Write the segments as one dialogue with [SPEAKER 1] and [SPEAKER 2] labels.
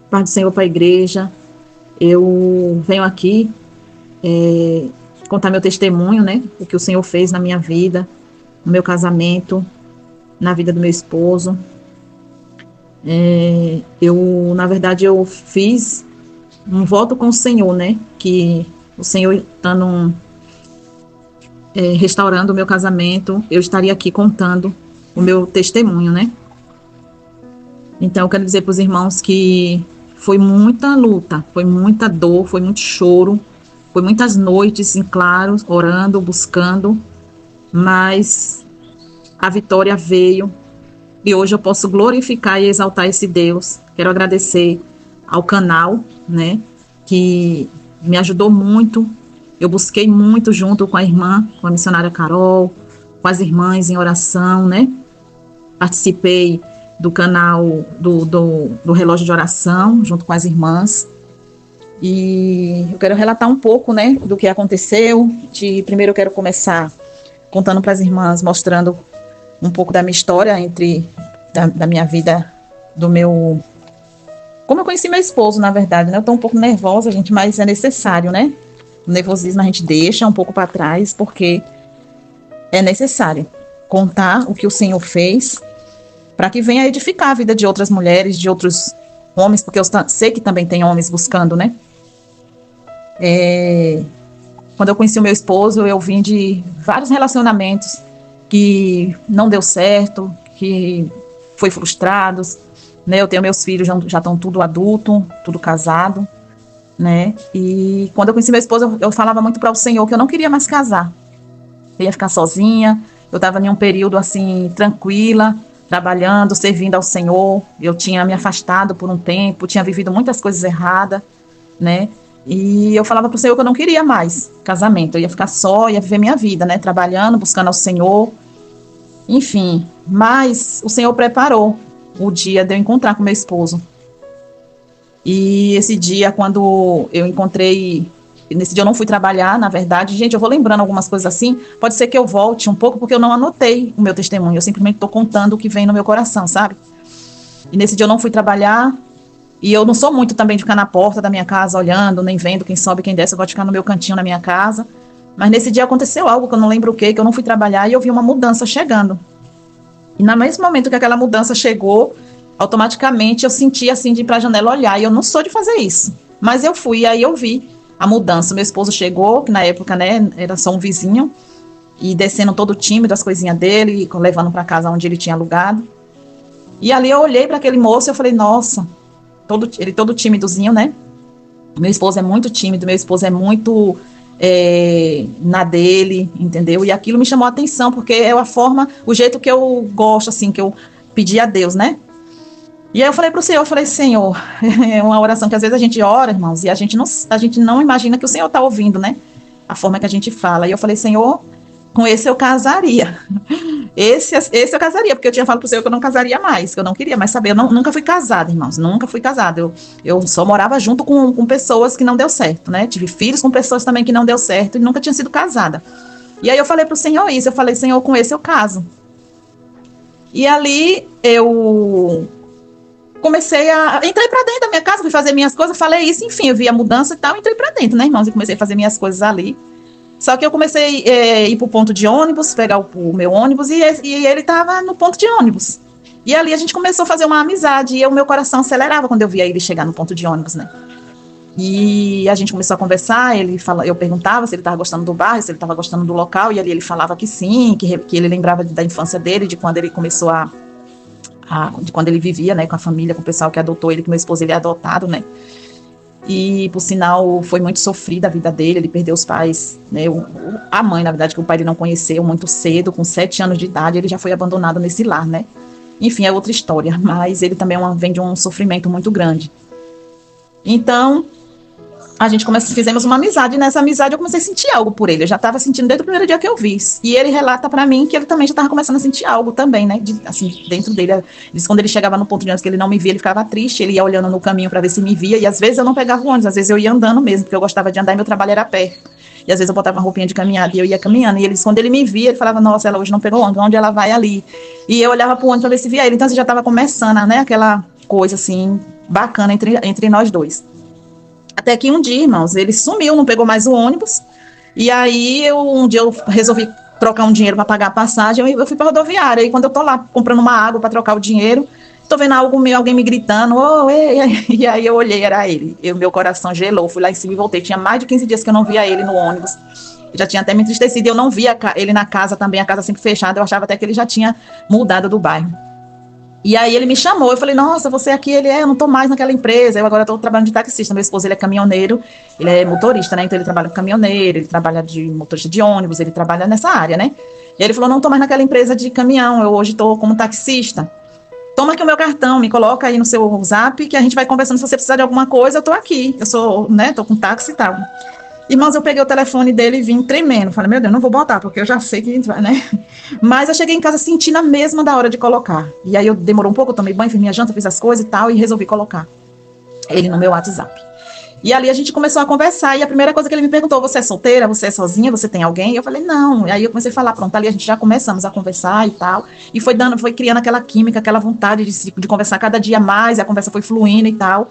[SPEAKER 1] Paz do Senhor para a igreja. Eu venho aqui contar meu testemunho, né? O que o Senhor fez na minha vida, no meu casamento, na vida do meu esposo. Na verdade, eu fiz um voto com o Senhor, né? Que o Senhor estando restaurando o meu casamento, eu estaria aqui contando o meu testemunho, né? Então, eu quero dizer para os irmãos que foi muita luta, foi muita dor, foi muito choro, foi muitas noites em claro, orando, buscando, mas a vitória veio e hoje eu posso glorificar e exaltar esse Deus. Quero agradecer ao canal, né, que me ajudou muito. Eu busquei muito junto com a irmã, com a missionária Carol, com as irmãs em oração, né? Participei do canal do Relógio de Oração, junto com as irmãs. E eu quero relatar um pouco, né, do que aconteceu. Primeiro eu quero começar contando para as irmãs, mostrando um pouco da minha história, da minha vida, como eu conheci meu esposo, na verdade, né? Eu estou um pouco nervosa, gente, mas é necessário, né? O nervosismo a gente deixa um pouco para trás, porque é necessário contar o que o Senhor fez, para que venha edificar a vida de outras mulheres, de outros homens, porque eu sei que também tem homens buscando, né? Quando eu conheci o meu esposo, eu vim de vários relacionamentos que não deu certo, que foi frustrados, né? Eu tenho meus filhos, já estão tudo adulto, tudo casado, né? E quando eu conheci meu esposo, eu falava muito para o Senhor que eu não queria mais casar. Eu ia ficar sozinha, eu estava em um período assim, tranquila, trabalhando, servindo ao Senhor. Eu tinha me afastado por um tempo, tinha vivido muitas coisas erradas, né? E eu falava para o Senhor que eu não queria mais casamento, eu ia ficar só, ia viver minha vida, né? Trabalhando, buscando ao Senhor, enfim. Mas o Senhor preparou o dia de eu encontrar com meu esposo. E esse dia, quando eu encontrei, nesse dia eu não fui trabalhar, na verdade, gente, eu vou lembrando algumas coisas assim, pode ser que eu volte um pouco, porque eu não anotei o meu testemunho, eu simplesmente estou contando o que vem no meu coração, sabe? E nesse dia eu não fui trabalhar, e eu não sou muito também de ficar na porta da minha casa olhando, nem vendo quem sobe, quem desce, eu gosto de ficar no meu cantinho na minha casa. Mas nesse dia aconteceu algo que eu não lembro o que eu não fui trabalhar, e eu vi uma mudança chegando. E no mesmo momento que aquela mudança chegou, automaticamente eu senti assim de ir para a janela olhar, e eu não sou de fazer isso. Mas eu fui, e aí eu vi a mudança. Meu esposo chegou, que na época, né, era só um vizinho, e descendo todo tímido as coisinhas dele, levando para casa onde ele tinha alugado. E ali eu olhei para aquele moço e eu falei, nossa, ele todo tímidozinho, né? Meu esposo é muito tímido, meu esposo é muito na dele, entendeu? E aquilo me chamou a atenção, porque é a forma, o jeito que eu gosto, assim, que eu pedi a Deus, né? E aí eu falei para o Senhor, Senhor, é uma oração que às vezes a gente ora, irmãos, e a gente não imagina que o Senhor está ouvindo, né? A forma que a gente fala. E eu falei, Senhor, com esse eu casaria. Esse eu casaria, porque eu tinha falado para o Senhor que eu não casaria mais, que eu não queria mais saber. Eu nunca fui casada, irmãos, nunca fui casada. Eu só morava junto com pessoas que não deu certo, né? Tive filhos com pessoas também que não deu certo e nunca tinha sido casada. E aí eu falei para o Senhor isso, eu falei, Senhor, com esse eu caso. E ali eu comecei entrei para dentro da minha casa, fui fazer minhas coisas, falei isso, enfim, eu vi a mudança e tal, entrei para dentro, né, irmãos, e comecei a fazer minhas coisas ali. Só que eu comecei a ir pro ponto de ônibus, pegar o meu ônibus, e ele tava no ponto de ônibus. E ali a gente começou a fazer uma amizade, e o meu coração acelerava quando eu via ele chegar no ponto de ônibus, né? E a gente começou a conversar, eu perguntava se ele estava gostando do bairro, se ele estava gostando do local, e ali ele falava que sim, que ele lembrava da infância dele, de quando ele começou de quando ele vivia, né, com a família, com o pessoal que adotou ele, que meu esposo ele é adotado, né? E, por sinal, foi muito sofrida a vida dele, ele perdeu os pais, né, a mãe, na verdade, que o pai ele não conheceu muito cedo, com 7 anos de idade, ele já foi abandonado nesse lar, né? Enfim, é outra história, mas ele também vem de um sofrimento muito grande. Então, a gente fizemos uma amizade, e nessa amizade eu comecei a sentir algo por ele, eu já estava sentindo desde o primeiro dia que eu vi, e ele relata para mim que ele também já estava começando a sentir algo também, né, assim, dentro dele. Ele disse, quando ele chegava no ponto de ônibus que ele não me via, ele ficava triste, ele ia olhando no caminho para ver se me via, e às vezes eu não pegava o ônibus, às vezes eu ia andando mesmo, porque eu gostava de andar e meu trabalho era perto, e às vezes eu botava uma roupinha de caminhada e eu ia caminhando, e ele disse, quando ele me via, ele falava, nossa, ela hoje não pegou o ônibus, onde ela vai ali? E eu olhava pro ônibus para ver se via ele, então você já estava começando, né, coisa, assim, bacana entre nós dois. Até que um dia, irmãos, ele sumiu, não pegou mais o ônibus. E aí, um dia eu resolvi trocar um dinheiro para pagar a passagem, eu fui para rodoviária. E quando eu tô lá comprando uma água para trocar o dinheiro, tô vendo alguém me gritando, oh, ei, ei. E aí eu olhei, era ele. Meu coração gelou, fui lá em cima e voltei. Tinha mais de 15 dias que eu não via ele no ônibus. Eu já tinha até me entristecido, eu não via ele na casa também, a casa sempre fechada, eu achava até que ele já tinha mudado do bairro. E aí ele me chamou, eu falei, nossa, você aqui, eu não tô mais naquela empresa, eu agora tô trabalhando de taxista, meu esposo, ele é caminhoneiro, ele é motorista, né, então ele trabalha com caminhoneiro, ele trabalha de motorista de ônibus, ele trabalha nessa área, né. E ele falou, não tô mais naquela empresa de caminhão, eu hoje tô como taxista. Toma aqui o meu cartão, me coloca aí no seu zap, que a gente vai conversando, se você precisar de alguma coisa, eu tô aqui, eu sou, né, tô com táxi e tal. Irmãos, eu peguei o telefone dele e vim tremendo. Falei, meu Deus, não vou botar, porque eu já sei que vai, né? Mas eu cheguei em casa sentindo a mesma da hora de colocar. E aí eu demorou um pouco, eu tomei banho, fiz minha janta, fiz as coisas e tal, e resolvi colocar ele no meu WhatsApp. E ali a gente começou a conversar, e a primeira coisa que ele me perguntou, você é solteira, você é sozinha, você tem alguém? E eu falei, não. E aí eu comecei a falar, pronto, ali a gente já começamos a conversar e tal, e foi criando aquela química, aquela vontade de conversar cada dia mais, e a conversa foi fluindo e tal.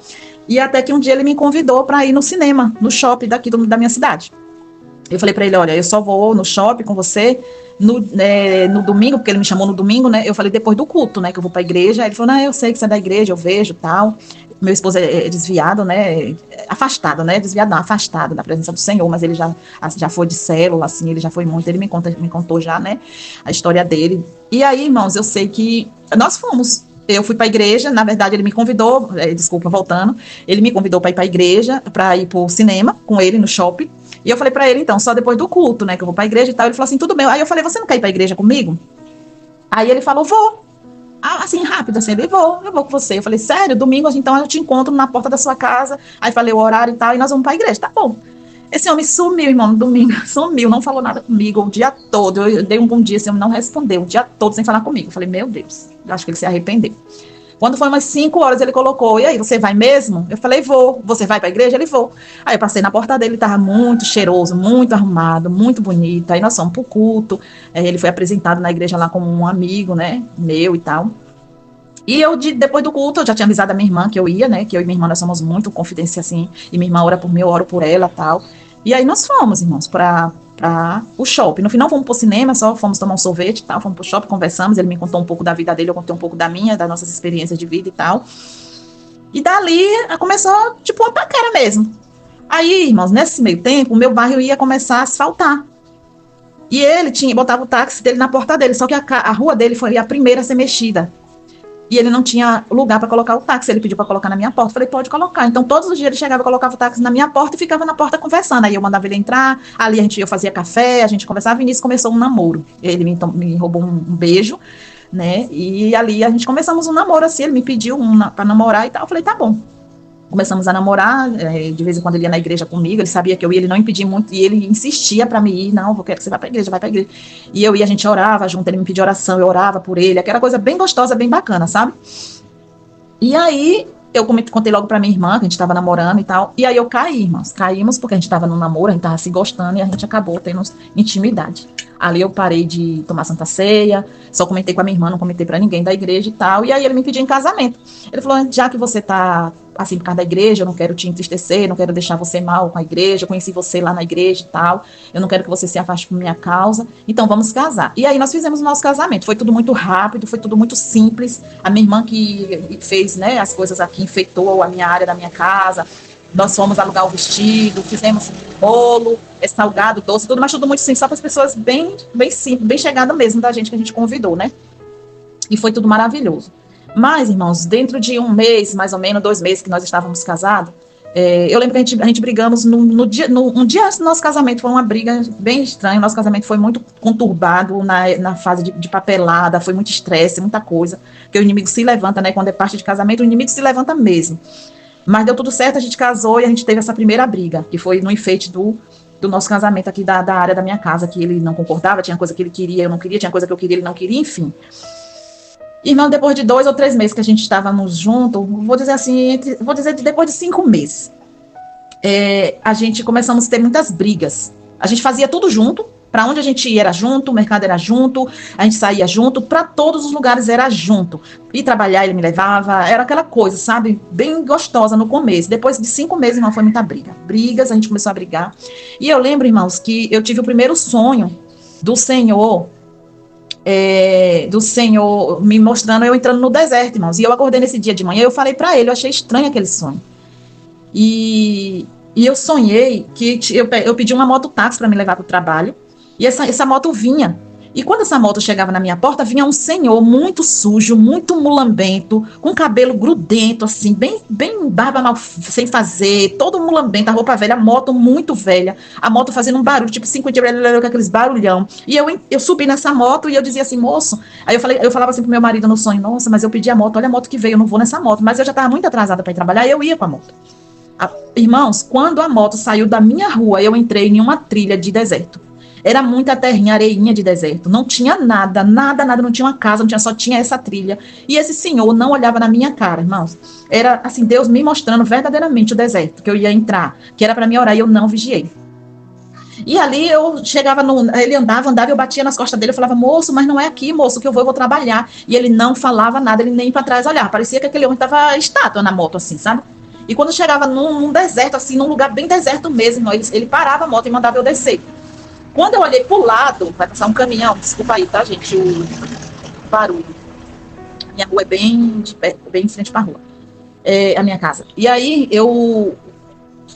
[SPEAKER 1] E até que um dia ele me convidou para ir no cinema, no shopping daqui da minha cidade. Eu falei para ele, olha, eu só vou no shopping com você no domingo, porque ele me chamou no domingo, né? Eu falei depois do culto, né? Que eu vou para a igreja. Ele falou, não, eu sei que você é da igreja, eu vejo tal. Meu esposo é desviado, né? Afastado, né? Desviado não, afastado da presença do Senhor, mas ele já foi de célula, assim, ele já foi muito. Ele me contou já, né? A história dele. E aí, irmãos, eu sei que nós fomos. Eu fui para a igreja, na verdade ele me convidou, desculpa, voltando, ele me convidou para ir para a igreja, para ir para o cinema com ele no shopping, e eu falei para ele, então, só depois do culto, né, que eu vou para a igreja e tal, ele falou assim, tudo bem, aí eu falei, você não quer ir para a igreja comigo? Aí ele falou, vou, assim, rápido, assim, eu vou com você, eu falei, sério, domingo, então eu te encontro na porta da sua casa, aí falei o horário e tal, e nós vamos para a igreja, tá bom. Esse homem sumiu, irmão, no domingo, sumiu, não falou nada comigo o dia todo. Eu dei um bom dia, esse homem não respondeu o dia todo sem falar comigo. Eu falei, meu Deus, acho que ele se arrependeu. Quando foi umas 5 horas, ele colocou, e aí, você vai mesmo? Eu falei, vou. Você vai para a igreja? Ele vou. Aí eu passei na porta dele, ele estava muito cheiroso, muito arrumado, muito bonito. Aí nós fomos pro culto, ele foi apresentado na igreja lá como um amigo, né, meu e tal. E depois do culto, eu já tinha avisado a minha irmã que eu ia, né? Que eu e minha irmã, nós somos muito confidência, assim. E minha irmã ora por mim, eu oro por ela, tal. E aí nós fomos, irmãos, para o shopping. No final, fomos pro cinema, só fomos tomar um sorvete e tal. Fomos pro shopping, conversamos. Ele me contou um pouco da vida dele, eu contei um pouco da minha, das nossas experiências de vida e tal. E dali, começou, tipo, uma paquera mesmo. Aí, irmãos, nesse meio tempo, o meu bairro ia começar a asfaltar. E ele botava o táxi dele na porta dele, só que a rua dele foi a primeira a ser mexida. E ele não tinha lugar para colocar o táxi, ele pediu para colocar na minha porta, eu falei, pode colocar. Então, todos os dias ele chegava, colocava o táxi na minha porta e ficava na porta conversando. Aí eu mandava ele entrar, ali eu fazia café, a gente conversava, e nisso começou um namoro. Ele me roubou um beijo, né, e ali a gente começamos um namoro, assim, ele me pediu para namorar e tal, eu falei, tá bom. Começamos a namorar, de vez em quando ele ia na igreja comigo, ele sabia que eu ia, ele não impedia muito, e ele insistia para mim ir, não, eu quero que você vá para a igreja, vai para a igreja. E eu ia, a gente orava junto, ele me pedia oração, eu orava por ele, aquela coisa bem gostosa, bem bacana, sabe? E aí, eu contei logo para minha irmã, que a gente estava namorando e tal, e aí eu caí, irmãos, caímos porque a gente estava no namoro, a gente estava se gostando, e a gente acabou tendo intimidade. Ali eu parei de tomar Santa Ceia, só comentei com a minha irmã, não comentei para ninguém da igreja e tal, e aí ele me pediu em casamento. Ele falou, já que você tá assim, por causa da igreja, eu não quero te entristecer, não quero deixar você mal com a igreja, eu conheci você lá na igreja e tal, eu não quero que você se afaste por minha causa, então vamos casar. E aí nós fizemos o nosso casamento, foi tudo muito rápido, foi tudo muito simples, a minha irmã que fez, né, as coisas aqui, enfeitou a minha área da minha casa, nós fomos alugar o vestido, fizemos bolo, salgado, doce, tudo, mas tudo muito simples, só para as pessoas bem simples, bem chegada mesmo da gente que a gente convidou, né, e foi tudo maravilhoso. Mas, irmãos, dentro de um mês, mais ou menos, 2 meses que nós estávamos casados, eu lembro que a gente brigamos um dia antes do nosso casamento, foi uma briga bem estranha, nosso casamento foi muito conturbado na fase de papelada, foi muito estresse, muita coisa, porque o inimigo se levanta, né, quando é parte de casamento, o inimigo se levanta mesmo. Mas deu tudo certo, a gente casou e a gente teve essa primeira briga, que foi no enfeite do nosso casamento aqui da área da minha casa, que ele não concordava, tinha coisa que ele queria, eu não queria, tinha coisa que eu queria, ele não queria, enfim. Irmão, depois de 2 ou 3 meses que a gente estávamos juntos, vou dizer assim, depois de 5 meses, a gente começamos a ter muitas brigas. A gente fazia tudo junto, Para onde a gente ia era junto, o mercado era junto, a gente saía junto, para todos os lugares era junto. E trabalhar ele me levava, era aquela coisa, sabe? Bem gostosa no começo. Depois de 5 meses, irmão, foi muita briga. Brigas, a gente começou a brigar. E eu lembro, irmãos, que eu tive o primeiro sonho do Senhor me mostrando eu entrando no deserto, irmãos. E eu acordei nesse dia de manhã, eu falei para ele, eu achei estranho aquele sonho. E eu sonhei que eu pedi uma mototáxi para me levar para o trabalho, e essa moto vinha. E quando essa moto chegava na minha porta, vinha um senhor muito sujo, muito mulambento, com cabelo grudento, assim, bem barba mal sem fazer, todo mulambento, a roupa velha, a moto muito velha, a moto fazendo um barulho, tipo 5 dias, com aqueles barulhão. E eu subi nessa moto e eu dizia assim, moço, aí eu falava assim pro meu marido no sonho, nossa, mas eu pedi a moto, olha a moto que veio, eu não vou nessa moto, mas eu já estava muito atrasada para ir trabalhar, e eu ia com a moto. Irmãos, quando a moto saiu da minha rua, eu entrei em uma trilha de deserto. Era muita terrinha, areinha de deserto. Não tinha nada, não tinha uma casa, só tinha essa trilha. E esse senhor não olhava na minha cara, irmãos. Era assim, Deus me mostrando verdadeiramente o deserto, que eu ia entrar, que era para mim orar e eu não vigiei. E ali eu chegava, ele andava, eu batia nas costas dele, eu falava, moço, mas não é aqui, moço, que eu vou trabalhar. E ele não falava nada, ele nem para trás olhar. Parecia que aquele homem estava estátua na moto, assim, sabe? E quando chegava num deserto, assim, num lugar bem deserto mesmo, ele parava a moto e mandava eu descer. Quando eu olhei pro lado, vai passar um caminhão, desculpa aí, tá, gente, o barulho. Minha rua é bem de perto, bem em frente pra rua, a minha casa. E aí,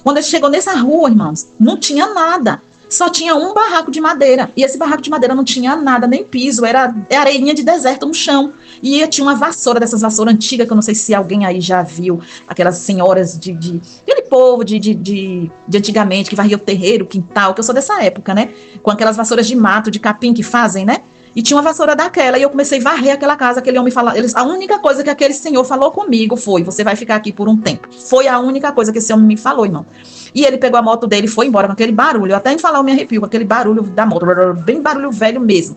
[SPEAKER 1] quando ele chegou nessa rua, irmãos, não tinha nada. Só tinha um barraco de madeira. E esse barraco de madeira não tinha nada, nem piso, era areinha de deserto no chão. E tinha uma vassoura, dessas vassouras antigas, que eu não sei se alguém aí já viu, aquelas senhoras aquele povo de antigamente, que varria o terreiro, o quintal, que eu sou dessa época, né? Com aquelas vassouras de mato, de capim que fazem, né? E tinha uma vassoura daquela, e eu comecei a varrer aquela casa, aquele homem falou, a única coisa que aquele senhor falou comigo foi, você vai ficar aqui por um tempo. Foi a única coisa que esse homem me falou, irmão. E ele pegou a moto dele e foi embora com aquele barulho, até em falar eu me arrepio, com aquele barulho da moto, bem barulho velho mesmo.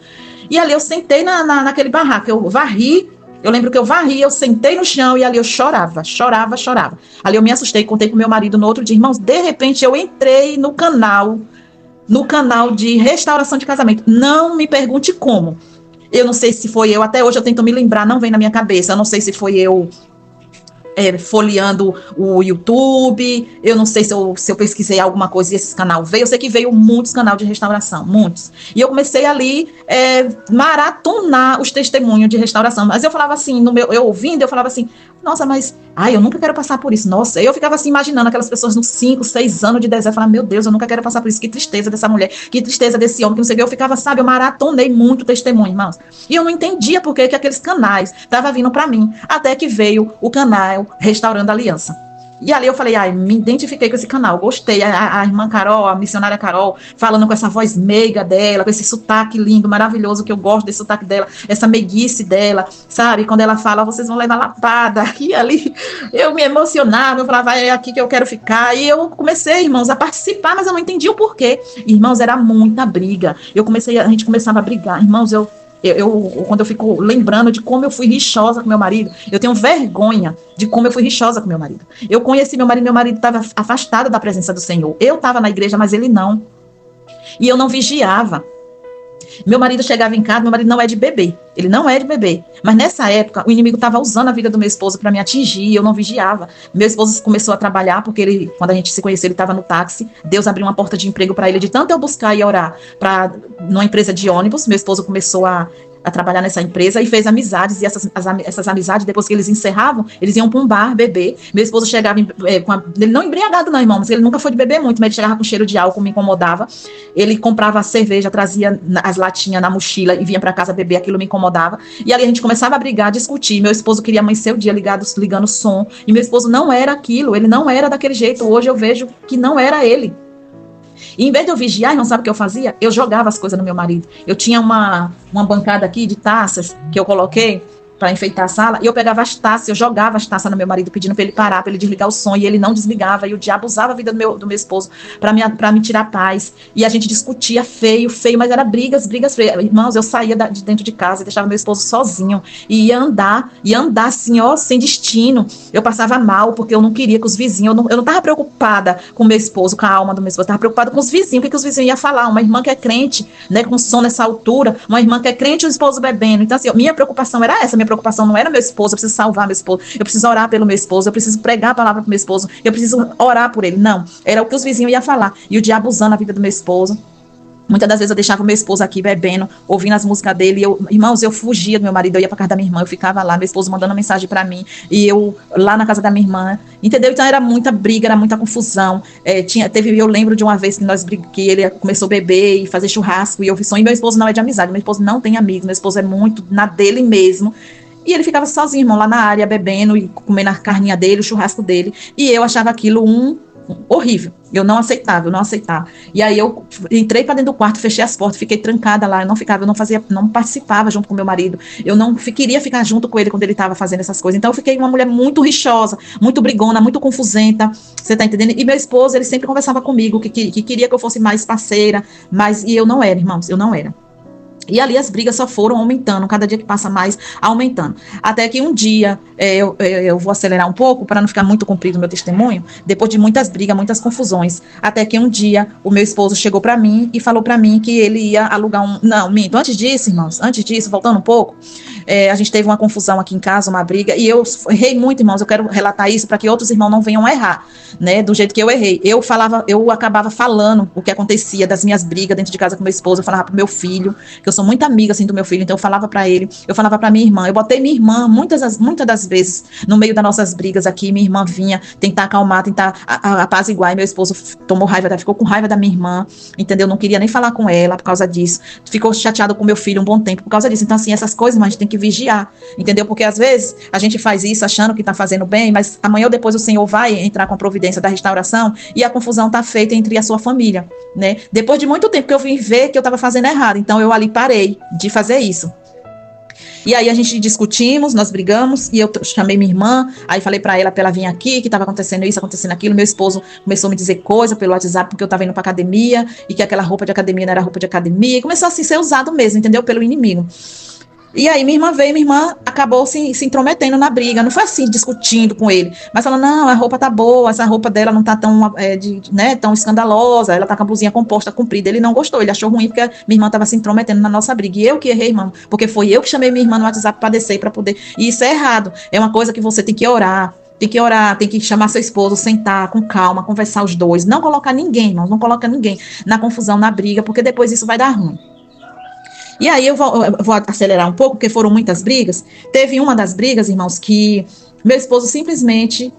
[SPEAKER 1] E ali eu sentei naquele barraco, eu varri, eu lembro que eu varri, eu sentei no chão e ali eu chorava. Ali eu me assustei, contei com meu marido no outro dia, irmãos, de repente eu entrei no canal de restauração de casamento. Não me pergunte como. Eu não sei se foi eu, até hoje eu tento me lembrar, não vem na minha cabeça, eu não sei se foi eu folheando o YouTube, eu não sei se eu pesquisei alguma coisa e esse canal veio, eu sei que veio muitos canais de restauração, muitos, e eu comecei ali maratonar os testemunhos de restauração, mas eu falava assim, eu ouvindo, eu falava assim, nossa, mas, eu nunca quero passar por isso, nossa, eu ficava assim, imaginando aquelas pessoas nos 5, 6 anos de deserto, falando, meu Deus, eu nunca quero passar por isso, que tristeza dessa mulher, que tristeza desse homem, que não sei o que, eu ficava, sabe, eu maratonei muito testemunho, irmãos, e eu não entendia por que aqueles canais estavam vindo para mim, até que veio o canal Restaurando a Aliança. E ali eu falei, me identifiquei com esse canal, gostei. A irmã Carol, a missionária Carol, falando com essa voz meiga dela, com esse sotaque lindo, maravilhoso, que eu gosto desse sotaque dela, essa meiguice dela, sabe? Quando ela fala, vocês vão levar lapada. E ali eu me emocionava, eu falava, é aqui que eu quero ficar. E eu comecei, irmãos, a participar, mas eu não entendi o porquê. Irmãos, era muita briga. A gente começava a brigar. Irmãos, quando eu fico lembrando de como eu fui rixosa com meu marido, eu tenho vergonha de como eu fui rixosa com meu marido. Eu conheci meu marido estava afastado da presença do Senhor. Eu estava na igreja, mas ele não. E eu não vigiava. Meu marido chegava em casa, meu marido não é de bebê. Ele não é de bebê. Mas nessa época, o inimigo estava usando a vida do meu esposo para me atingir, eu não vigiava. Meu esposo começou a trabalhar, porque quando a gente se conheceu, ele estava no táxi. Deus abriu uma porta de emprego para ele, de tanto eu buscar e orar numa empresa de ônibus. Meu esposo começou a trabalhar nessa empresa e fez amizades, e essas amizades, depois que eles encerravam, eles iam para um bar beber. Meu esposo chegava ele não embriagado não, irmão, mas ele nunca foi de beber muito, mas ele chegava com cheiro de álcool, me incomodava. Ele comprava a cerveja, trazia as latinhas na mochila e vinha para casa beber, aquilo me incomodava. E ali a gente começava a brigar, a discutir. Meu esposo queria amanhecer o dia ligando o som, e meu esposo não era aquilo, ele não era daquele jeito. Hoje eu vejo que não era ele. E em vez de eu vigiar, irmão, sabe o que eu fazia? Eu jogava as coisas no meu marido. Eu tinha uma bancada aqui de taças que eu coloquei, para enfeitar a sala, e eu pegava as taças, eu jogava as taças no meu marido, pedindo para ele parar, para ele desligar o som, e ele não desligava, e o diabo usava a vida do meu esposo para me tirar a paz, e a gente discutia feio, mas era brigas feias. Irmãos, eu saía de dentro de casa e deixava meu esposo sozinho, e ia andar assim, ó, sem destino. Eu passava mal, porque eu não queria que os vizinhos, eu não estava preocupada com o meu esposo, com a alma do meu esposo, eu estava preocupada com os vizinhos, o que os vizinhos iam falar, uma irmã que é crente, né, com som nessa altura, uma irmã que é crente e o esposo bebendo. Então, assim, minha preocupação era essa, minha preocupação não era meu esposo, eu preciso salvar meu esposo, eu preciso orar pelo meu esposo, eu preciso pregar a palavra pro meu esposo, eu preciso orar por ele. Não, era o que os vizinhos iam falar. E o diabo usando a vida do meu esposo. Muitas das vezes eu deixava o meu esposo aqui bebendo, ouvindo as músicas dele, irmãos, eu fugia do meu marido, eu ia pra casa da minha irmã, eu ficava lá, meu esposo mandando mensagem pra mim, e eu lá na casa da minha irmã, entendeu? Então era muita briga, era muita confusão, eu lembro de uma vez que ele começou a beber e fazer churrasco, e eu vi som, e meu esposo não é de amizade, meu esposo não tem amigos, meu esposo é muito na dele mesmo, e ele ficava sozinho, irmão, lá na área, bebendo e comendo a carninha dele, o churrasco dele, e eu achava aquilo horrível. Eu não aceitava. E aí eu entrei para dentro do quarto, fechei as portas, fiquei trancada lá, não participava junto com meu marido. Eu não queria ficar junto com ele quando ele estava fazendo essas coisas. Então eu fiquei uma mulher muito rixosa, muito brigona, muito confusenta. Você tá entendendo? E meu esposo, ele sempre conversava comigo que queria que eu fosse mais parceira, e eu não era, irmãos, eu não era. E ali as brigas só foram aumentando, cada dia que passa mais, aumentando. Até que um dia, eu vou acelerar um pouco para não ficar muito comprido o meu testemunho, depois de muitas brigas, muitas confusões, até que um dia o meu esposo chegou para mim e falou para mim que ele ia alugar Não, minto, antes disso, irmãos, voltando um pouco, a gente teve uma confusão aqui em casa, uma briga, e eu errei muito, irmãos, eu quero relatar isso para que outros irmãos não venham a errar, né, do jeito que eu errei. Eu acabava falando o que acontecia das minhas brigas dentro de casa com meu esposo, eu falava pro meu filho, que eu sou muito amiga, assim, do meu filho, então eu falava para ele, eu falava para minha irmã, eu botei minha irmã, muitas das vezes, no meio das nossas brigas aqui, minha irmã vinha tentar acalmar, tentar apaziguar, e meu esposo tomou raiva, ficou com raiva da minha irmã, entendeu? Não queria nem falar com ela por causa disso, ficou chateado com meu filho um bom tempo por causa disso. Então, assim, essas coisas, mas a gente tem que vigiar, entendeu? Porque às vezes a gente faz isso achando que tá fazendo bem, mas amanhã ou depois o Senhor vai entrar com a providência da restauração e a confusão tá feita entre a sua família, né? Depois de muito tempo que eu vim ver que eu tava fazendo errado, então eu ali parei de fazer isso. E aí a gente discutimos, nós brigamos, e eu chamei minha irmã, aí falei pra ela vir aqui, que estava acontecendo isso, acontecendo aquilo. Meu esposo começou a me dizer coisa pelo WhatsApp, porque eu estava indo pra academia, e que aquela roupa de academia não era roupa de academia, e começou assim a ser usado mesmo, entendeu? Pelo inimigo. E aí minha irmã veio, minha irmã acabou se intrometendo na briga, não foi assim, discutindo com ele, mas falando, não, a roupa tá boa, essa roupa dela não tá tão, tão escandalosa, ela tá com a blusinha composta, comprida. Ele não gostou, ele achou ruim, porque minha irmã tava se intrometendo na nossa briga, e eu que errei, irmão, porque foi eu que chamei minha irmã no WhatsApp para descer, para poder, e isso é errado, é uma coisa que você tem que orar, tem que chamar seu esposo, sentar com calma, conversar os dois, não colocar ninguém, irmãos, não coloca ninguém na confusão, na briga, porque depois isso vai dar ruim. E aí eu vou acelerar um pouco, porque foram muitas brigas. Teve uma das brigas, irmãos, que meu esposo simplesmente...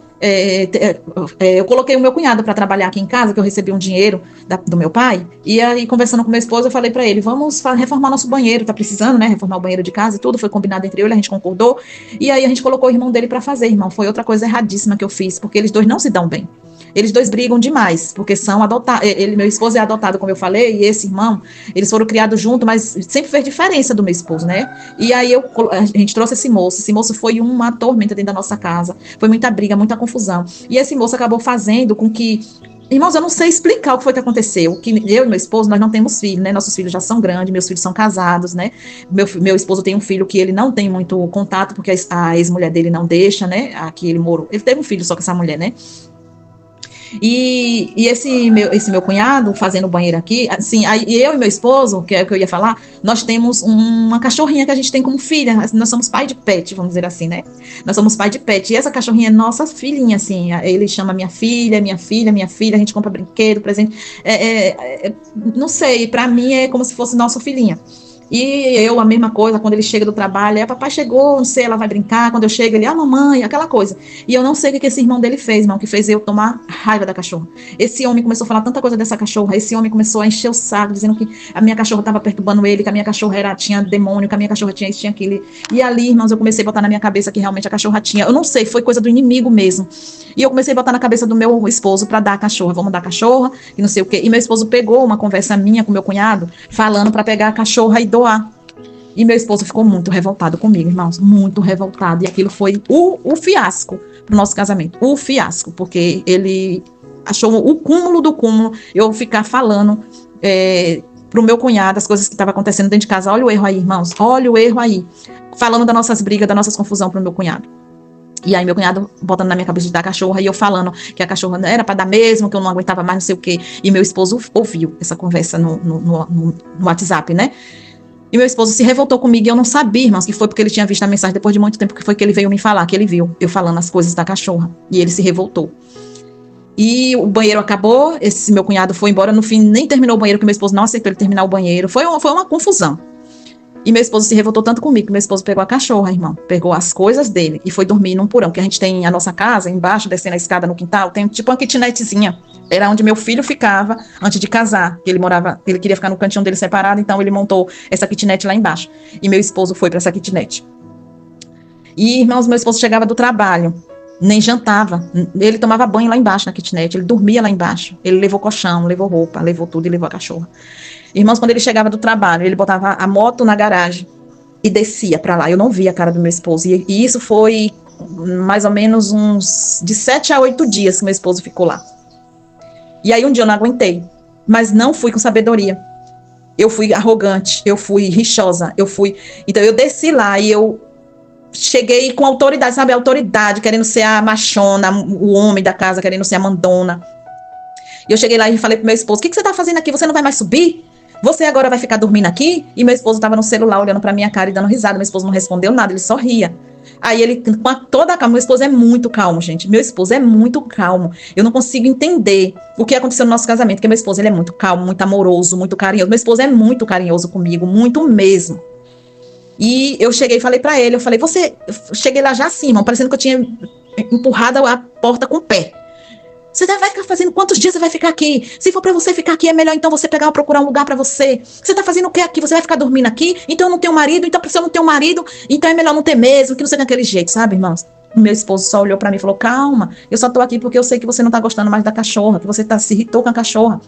[SPEAKER 1] eu coloquei o meu cunhado para trabalhar aqui em casa, que eu recebi um dinheiro do meu pai, e aí conversando com meu esposo eu falei para ele, vamos reformar nosso banheiro, tá precisando, né, reformar o banheiro de casa e tudo, foi combinado entre eu e a gente concordou, e aí a gente colocou o irmão dele para fazer, irmão, foi outra coisa erradíssima que eu fiz, porque eles dois não se dão bem. Eles dois brigam demais, porque são adotados. Meu esposo é adotado, como eu falei, e esse irmão, eles foram criados juntos, mas sempre fez diferença do meu esposo, né? E aí a gente trouxe esse moço foi uma tormenta dentro da nossa casa, foi muita briga, muita confusão. E esse moço acabou fazendo com que... Irmãos, eu não sei explicar o que foi que aconteceu, que eu e meu esposo, nós não temos filho, né, nossos filhos já são grandes, meus filhos são casados, né, meu esposo tem um filho que ele não tem muito contato, porque a ex-mulher dele não deixa, né, aqui ele morou, ele teve um filho só com essa mulher, né. E esse meu cunhado fazendo banheiro aqui, assim, aí eu e meu esposo, que é o que eu ia falar, nós temos uma cachorrinha que a gente tem como filha, nós somos pai de pet, vamos dizer assim, né? Nós somos pai de pet, e essa cachorrinha é nossa filhinha, assim, ele chama minha filha, a gente compra brinquedo, presente, não sei, pra mim é como se fosse nossa filhinha. E eu, a mesma coisa, quando ele chega do trabalho, papai chegou, não sei, ela vai brincar, quando eu chego, ele, mamãe, aquela coisa. E eu não sei o que esse irmão dele fez, irmão, que fez eu tomar raiva da cachorra. Esse homem começou a falar tanta coisa dessa cachorra, esse homem começou a encher o saco, dizendo que a minha cachorra estava perturbando ele, que a minha cachorra tinha demônio, que a minha cachorra tinha isso, tinha aquilo. E ali, irmãos, eu comecei a botar na minha cabeça que realmente a cachorra tinha, eu não sei, foi coisa do inimigo mesmo. E eu comecei a botar na cabeça do meu esposo para dar a cachorra, vamos dar a cachorra, e não sei o quê. E meu esposo pegou uma conversa minha com meu cunhado, falando para pegar a cachorra e doar. E meu esposo ficou muito revoltado comigo, irmãos, muito revoltado. E aquilo foi o fiasco pro nosso casamento, o fiasco, porque ele achou o cúmulo do cúmulo eu ficar falando pro meu cunhado as coisas que estavam acontecendo dentro de casa. Olha o erro aí, irmãos, olha o erro aí. Falando das nossas brigas, das nossas confusões pro meu cunhado. E aí meu cunhado botando na minha cabeça de dar cachorra, e eu falando que a cachorra era para dar mesmo, que eu não aguentava mais, não sei o quê. E meu esposo ouviu essa conversa no WhatsApp, né? E meu esposo se revoltou comigo, e eu não sabia, irmãos, que foi porque ele tinha visto a mensagem depois de muito tempo, que foi que ele veio me falar, que ele viu eu falando as coisas da cachorra. E ele se revoltou. E o banheiro acabou, esse meu cunhado foi embora, no fim nem terminou o banheiro, que meu esposo não aceitou ele terminar o banheiro. Foi uma confusão. E meu esposo se revoltou tanto comigo, que meu esposo pegou a cachorra, irmão, pegou as coisas dele e foi dormir num porão, que a gente tem a nossa casa embaixo, descendo a escada no quintal, tem tipo uma kitnetzinha. Era onde meu filho ficava antes de casar, que ele queria ficar no cantinho dele separado, então ele montou essa kitnet lá embaixo. E meu esposo foi para essa kitnet. E, irmãos, meu esposo chegava do trabalho, nem jantava, ele tomava banho lá embaixo na kitnet, ele dormia lá embaixo, ele levou colchão, levou roupa, levou tudo e levou a cachorra. Irmãos, quando ele chegava do trabalho, ele botava a moto na garagem e descia para lá. Eu não via a cara do meu esposo. E isso foi mais ou menos uns de 7 a 8 dias que meu esposo ficou lá. E aí um dia eu não aguentei, mas não fui com sabedoria. Eu fui arrogante, eu fui rixosa, Então eu desci lá e eu cheguei com autoridade, sabe? Autoridade, querendo ser a machona, o homem da casa, querendo ser a mandona. E eu cheguei lá e falei pro meu esposo: o que você tá fazendo aqui? Você não vai mais subir? Você agora vai ficar dormindo aqui? E meu esposo estava no celular olhando pra minha cara e dando risada. Meu esposo não respondeu nada, ele só ria. Aí ele, com toda a calma, meu esposo é muito calmo, gente. Meu esposo é muito calmo. Eu não consigo entender o que aconteceu no nosso casamento, porque meu esposo ele é muito calmo, muito amoroso, muito carinhoso. Meu esposo é muito carinhoso comigo, muito mesmo. E eu cheguei e falei pra ele, eu cheguei lá já assim, irmão, parecendo que eu tinha empurrado a porta com o pé. Você vai ficar fazendo quantos dias você vai ficar aqui? Se for pra você ficar aqui, é melhor então você procurar um lugar pra você. Você tá fazendo o que aqui? Você vai ficar dormindo aqui? Então eu não tenho marido, então se eu não tenho marido, então é melhor não ter mesmo, que não sei daquele jeito, sabe, irmãos? O meu esposo só olhou pra mim e falou: calma, eu só tô aqui porque eu sei que você não tá gostando mais da cachorra, que você se irritou com a cachorra.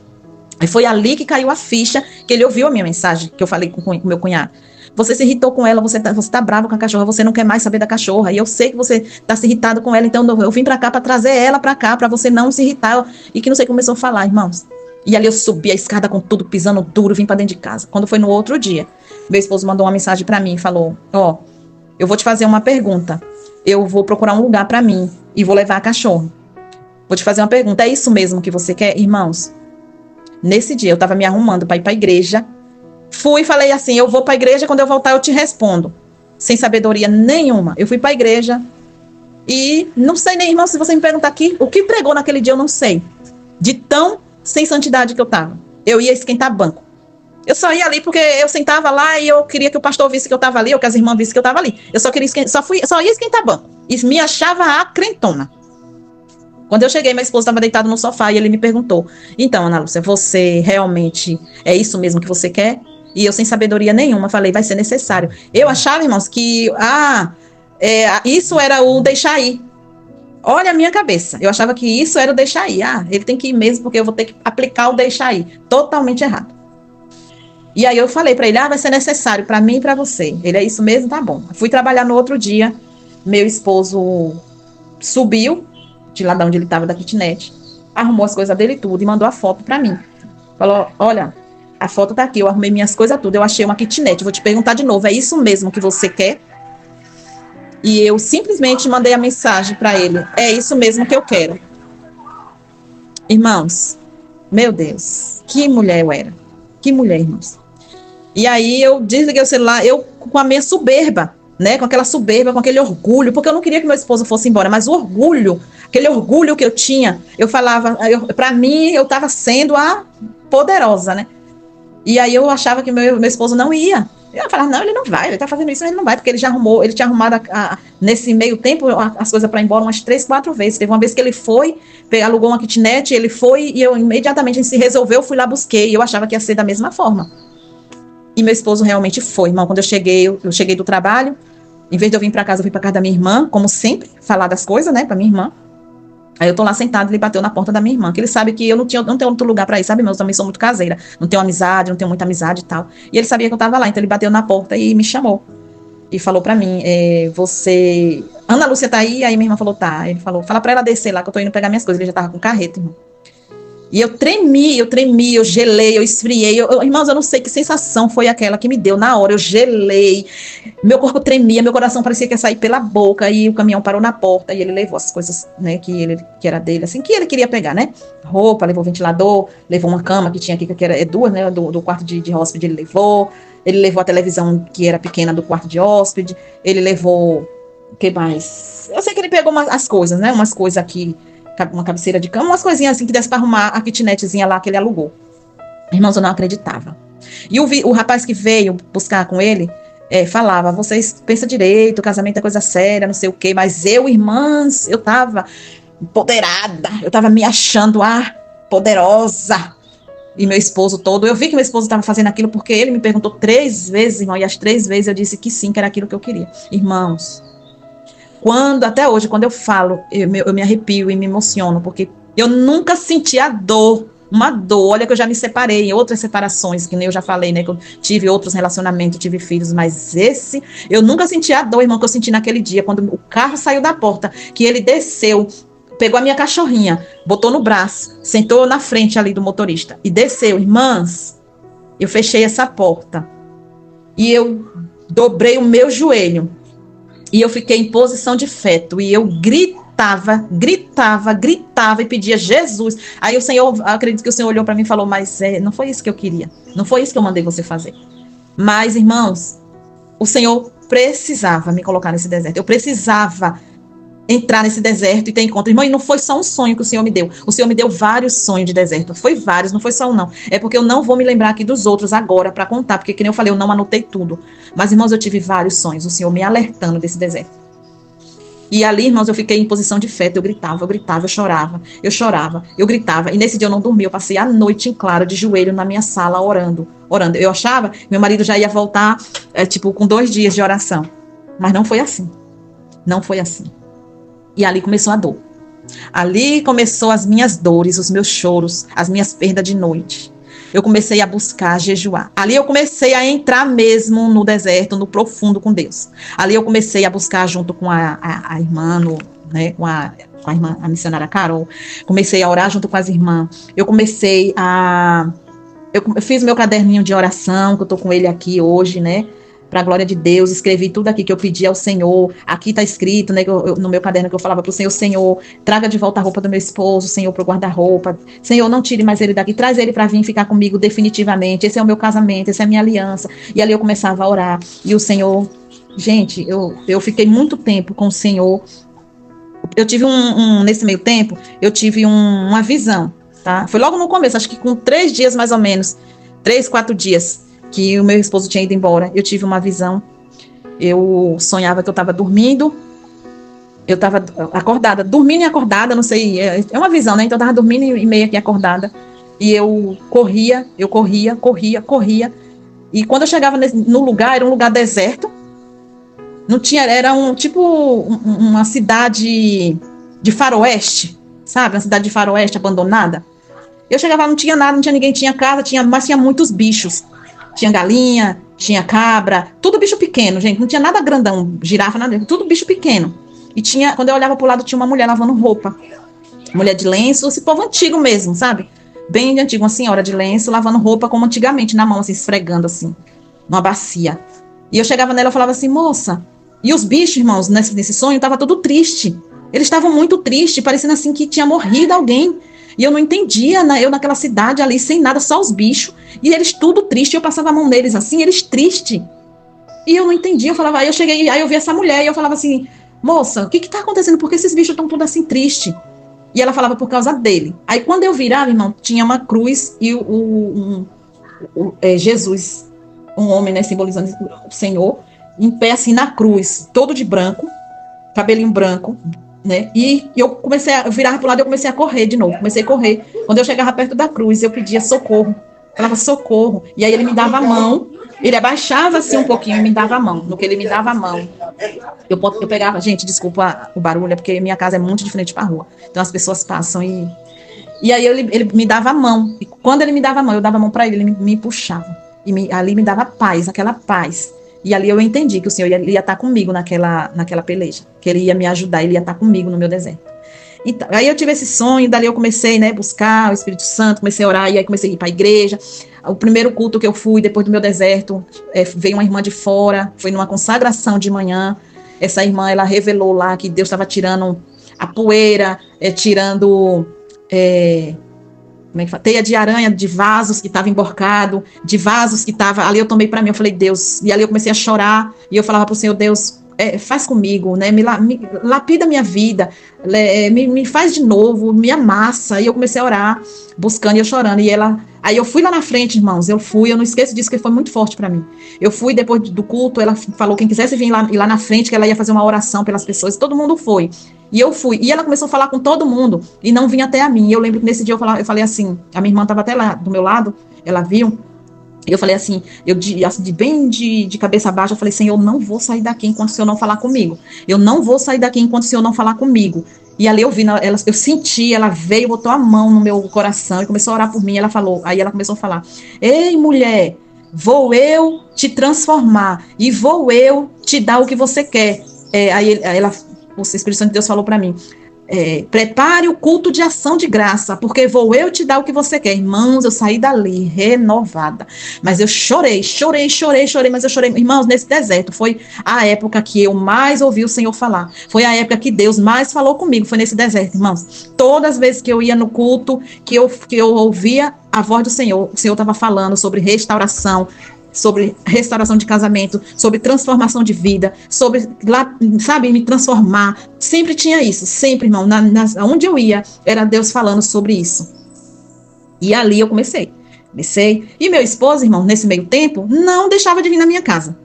[SPEAKER 1] E foi ali que caiu a ficha, que ele ouviu a minha mensagem, que eu falei com o meu cunhado. Você se irritou com ela, você tá bravo com a cachorra, você não quer mais saber da cachorra. E eu sei que você tá se irritado com ela, então eu vim pra cá pra trazer ela pra cá, pra você não se irritar. E que não sei, começou a falar, irmãos. E ali eu subi a escada com tudo, pisando duro, vim pra dentro de casa. Quando foi no outro dia, meu esposo mandou uma mensagem pra mim e falou: ó, eu vou te fazer uma pergunta. Eu vou procurar um lugar pra mim e vou levar a cachorra. Vou te fazer uma pergunta, é isso mesmo que você quer? Irmãos, nesse dia eu tava me arrumando pra ir pra igreja. Fui e falei assim: eu vou para a igreja, quando eu voltar eu te respondo. Sem sabedoria nenhuma. Eu fui para a igreja e não sei nem, irmão, se você me perguntar aqui, o que pregou naquele dia eu não sei. De tão sem santidade que eu tava. Eu ia esquentar banco. Eu só ia ali porque eu sentava lá e eu queria que o pastor visse que eu tava ali, ou que as irmãs vissem que eu tava ali. Eu só queria só ia esquentar banco. E me achava a crentona. Quando eu cheguei, meu esposo estava deitado no sofá e ele me perguntou: então, Ana Lúcia, você realmente é isso mesmo que você quer? E eu, sem sabedoria nenhuma, falei: vai ser necessário. Eu achava, irmãos, que isso era o deixar ir. Olha a minha cabeça. Eu achava que isso era o deixar ir. Ele tem que ir mesmo, porque eu vou ter que aplicar o deixar ir. Totalmente errado. E aí eu falei para ele: vai ser necessário para mim e para você. Ele: é isso mesmo? Tá bom. Fui trabalhar no outro dia. Meu esposo subiu de lá de onde ele estava, da kitnet, arrumou as coisas dele tudo e mandou a foto para mim. Falou: olha, a foto tá aqui, eu arrumei minhas coisas tudo, eu achei uma kitnet, vou te perguntar de novo, é isso mesmo que você quer? E eu simplesmente mandei a mensagem para ele: é isso mesmo que eu quero. Irmãos, meu Deus, que mulher eu era. Que mulher, irmãos. E aí eu desliguei o celular, eu com a minha soberba, né, com aquela soberba, com aquele orgulho, porque eu não queria que meu esposo fosse embora, mas o orgulho, aquele orgulho que eu tinha, eu falava, para mim, eu estava sendo a poderosa, né? E aí eu achava que meu esposo não ia. Eu falava: não, ele não vai, ele tá fazendo isso, ele não vai, porque ele tinha arrumado nesse meio tempo as coisas para ir embora umas 3, 4 vezes. Teve uma vez que ele foi, alugou uma kitnet, ele foi, e eu imediatamente, a gente se resolveu, fui lá, busquei, e eu achava que ia ser da mesma forma. E meu esposo realmente foi, irmão. Quando eu cheguei do trabalho, em vez de eu vir para casa, eu fui para casa da minha irmã, como sempre, falar das coisas, né, para minha irmã. Aí eu tô lá sentado, ele bateu na porta da minha irmã, que ele sabe que eu não tenho outro lugar pra ir, sabe, irmão? Eu também sou muito caseira, não tenho amizade, não tenho muita amizade e tal. E ele sabia que eu tava lá, então ele bateu na porta e me chamou. E falou pra mim, você... Ana Lúcia tá aí? Aí minha irmã falou, tá. Ele falou, fala pra ela descer lá, que eu tô indo pegar minhas coisas. Ele já tava com carreta, irmão. E eu tremi, eu gelei, eu esfriei. Irmãos, eu não sei que sensação foi aquela que me deu na hora. Eu gelei, meu corpo tremia, meu coração parecia que ia sair pela boca. E o caminhão parou na porta e ele levou as coisas, né, que era dele, assim, que ele queria pegar, né? Roupa, levou ventilador, levou uma cama que tinha aqui, que era duas, né? Do quarto de hóspede ele levou. Ele levou a televisão que era pequena do quarto de hóspede. Ele levou, o que mais? Eu sei que ele pegou as coisas, né? Umas coisas aqui, uma cabeceira de cama, umas coisinhas assim que desse para arrumar a kitnetzinha lá que ele alugou. Irmãos, eu não acreditava. E o rapaz que veio buscar com ele falava, vocês pensam direito, o casamento é coisa séria, não sei o quê, mas eu, irmãs, eu tava empoderada, eu tava me achando poderosa. E meu esposo todo, eu vi que meu esposo estava fazendo aquilo porque ele me perguntou 3 vezes, irmão, e as 3 vezes eu disse que sim, que era aquilo que eu queria. Irmãos, até hoje, quando eu falo, eu me arrepio e me emociono, porque eu nunca senti uma dor, olha que eu já me separei em outras separações, que nem eu já falei, né, que eu tive outros relacionamentos, tive filhos, mas eu nunca senti a dor, irmão, que eu senti naquele dia, quando o carro saiu da porta, que ele desceu, pegou a minha cachorrinha, botou no braço, sentou na frente ali do motorista e desceu. Irmãs, eu fechei essa porta e eu dobrei o meu joelho e eu fiquei em posição de feto e eu gritava e pedia Jesus. Aí o Senhor, acredito que o Senhor olhou para mim e falou, mas não foi isso que eu queria, não foi isso que eu mandei você fazer. Mas, irmãos, o Senhor precisava me colocar nesse deserto, eu precisava entrar nesse deserto e ter encontro. Irmão, e não foi só um sonho que o Senhor me deu. O Senhor me deu vários sonhos de deserto. Foi vários, não foi só um, não. É porque eu não vou me lembrar aqui dos outros agora para contar, porque, como eu falei, eu não anotei tudo. Mas, irmãos, eu tive vários sonhos. O Senhor me alertando desse deserto. E ali, irmãos, eu fiquei em posição de fé. Eu gritava, eu chorava, eu gritava. E nesse dia eu não dormi. Eu passei a noite em claro, de joelho na minha sala, orando. Eu achava que meu marido já ia voltar, com 2 dias de oração. Mas não foi assim. Não foi assim. E ali começou a dor. Ali começou as minhas dores, os meus choros, as minhas perdas de noite. Eu comecei a buscar, a jejuar. Ali eu comecei a entrar mesmo no deserto, no profundo com Deus. Ali eu comecei a buscar junto com a irmã, com a irmã, a missionária Carol. Comecei a orar junto com as irmãs. Eu fiz meu caderninho de oração, que eu estou com ele aqui hoje, né? Para a glória de Deus, escrevi tudo aqui que eu pedi ao Senhor. Aqui está escrito, né, no meu caderno, que eu falava para o Senhor, Senhor, traga de volta a roupa do meu esposo, Senhor, para o guarda-roupa. Senhor, não tire mais ele daqui, traz ele para vir ficar comigo definitivamente. Esse é o meu casamento, essa é a minha aliança. E ali eu começava a orar. E o Senhor, gente, eu fiquei muito tempo com o Senhor. Eu tive nesse meio tempo, eu tive uma visão, tá? Foi logo no começo, acho que com 3 dias mais ou menos, 3, 4 dias, que o meu esposo tinha ido embora, eu tive uma visão. Eu sonhava que eu estava dormindo, eu estava acordada, dormindo e acordada, não sei, é uma visão, né? Então eu estava dormindo e meio que acordada, e eu corria, e quando eu chegava no lugar, era um lugar deserto, não tinha, era uma cidade de faroeste, sabe? Uma cidade de faroeste abandonada. Eu chegava lá, não tinha nada, não tinha ninguém, tinha casa, mas tinha muitos bichos. Tinha galinha, tinha cabra, tudo bicho pequeno, gente. Não tinha nada grandão, girafa, nada, tudo bicho pequeno. E quando eu olhava pro lado, tinha uma mulher lavando roupa. Mulher de lenço, esse povo antigo mesmo, sabe? Bem antigo, uma senhora de lenço, lavando roupa como antigamente, na mão, assim, esfregando, assim, numa bacia. E eu chegava nela e falava assim, moça. E os bichos, irmãos, nesse sonho, tava tudo triste. Eles estavam muito tristes, parecendo assim que tinha morrido alguém. E eu não entendia, eu naquela cidade ali, sem nada, só os bichos. E eles tudo triste, eu passava a mão neles assim, eles tristes. E eu não entendia, eu falava, aí eu vi essa mulher e eu falava assim, moça, o que tá acontecendo? Por que esses bichos estão tudo assim tristes? E ela falava por causa dele. Aí quando eu virava, irmão, tinha uma cruz e Jesus, um homem, né, simbolizando o Senhor, em pé assim na cruz, todo de branco, cabelinho branco, né? E eu virava pro lado e eu comecei a correr de novo. Comecei a correr. Quando eu chegava perto da cruz, eu pedia socorro. Falava socorro. E aí ele me dava a mão Ele abaixava assim um pouquinho e me dava a mão. No que ele me dava a mão, eu pegava, gente, desculpa o barulho, é porque minha casa é muito diferente pra rua. Então as pessoas passam e aí ele me dava a mão. E quando ele me dava a mão, eu dava a mão para ele, ele me puxava. Ali me dava paz, aquela paz. E ali eu entendi que o Senhor ia estar comigo naquela peleja, que ele ia me ajudar, ele ia estar comigo no meu deserto. Então, aí eu tive esse sonho, dali eu comecei, né, buscar o Espírito Santo, comecei a orar, e aí comecei a ir para a igreja. O primeiro culto que eu fui, depois do meu deserto, veio uma irmã de fora, foi numa consagração de manhã. Essa irmã, ela revelou lá que Deus estava tirando a poeira, tirando como é que fala? Teia de aranha, de vasos que estava emborcado, de vasos que estava... Ali eu tomei para mim, eu falei, Deus... E ali eu comecei a chorar, e eu falava para o Senhor, Deus... faz comigo, né? Me lapida minha vida, me faz de novo, me amassa. E eu comecei a orar, buscando e eu chorando. Aí eu fui lá na frente, irmãos, eu não esqueço disso, que foi muito forte para mim. Eu fui depois do culto, ela falou, quem quisesse vir ir lá na frente, que ela ia fazer uma oração pelas pessoas, todo mundo foi. E eu fui, e ela começou a falar com todo mundo, e não vinha até a mim. E eu lembro que nesse dia eu falei assim, a minha irmã estava até lá do meu lado, ela viu. Eu falei assim, bem de cabeça baixa, eu falei, Senhor, eu não vou sair daqui enquanto o Senhor não falar comigo. Eu não vou sair daqui enquanto o Senhor não falar comigo. E ali eu vi, eu senti, ela veio, botou a mão no meu coração e começou a orar por mim. Aí ela começou a falar, ei, mulher, vou eu te transformar e vou eu te dar o que você quer. O Espírito Santo de Deus falou para mim, prepare o culto de ação de graça, porque vou eu te dar o que você quer. Irmãos, eu saí dali renovada, mas eu chorei, mas eu chorei, irmãos, nesse deserto. Foi a época que eu mais ouvi o Senhor falar, foi a época que Deus mais falou comigo, foi nesse deserto, irmãos. Todas as vezes que eu ia no culto, que eu ouvia a voz do Senhor, o Senhor estava falando sobre restauração, sobre restauração de casamento, sobre transformação de vida, sobre, sabe, me transformar. Sempre tinha isso, sempre, irmão. Onde eu ia, era Deus falando sobre isso. E ali eu comecei. E meu esposo, irmão, nesse meio tempo, não deixava de vir na minha casa.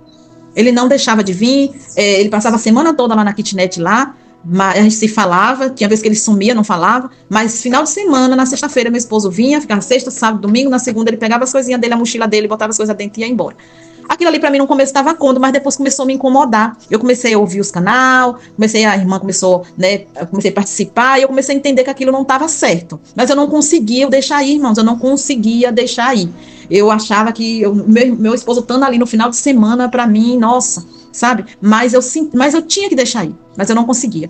[SPEAKER 1] Ele não deixava de vir, ele passava a semana toda lá na kitnet lá, mas a gente se falava, tinha vez que ele sumia, não falava, mas final de semana, na sexta-feira, meu esposo vinha, ficava sexta, sábado, domingo, na segunda ele pegava as coisinhas dele, a mochila dele, botava as coisas dentro e ia embora. Aquilo ali para mim no começo estava cômodo, mas depois começou a me incomodar. Eu comecei a ouvir os canal, a irmã começou, né, eu comecei a participar, e eu comecei a entender que aquilo não estava certo. Mas eu não conseguia deixar ir, irmãos, eu não conseguia deixar ir. Eu achava que meu esposo estando ali no final de semana, para mim, nossa, sabe? Mas eu tinha que deixar ir, mas eu não conseguia.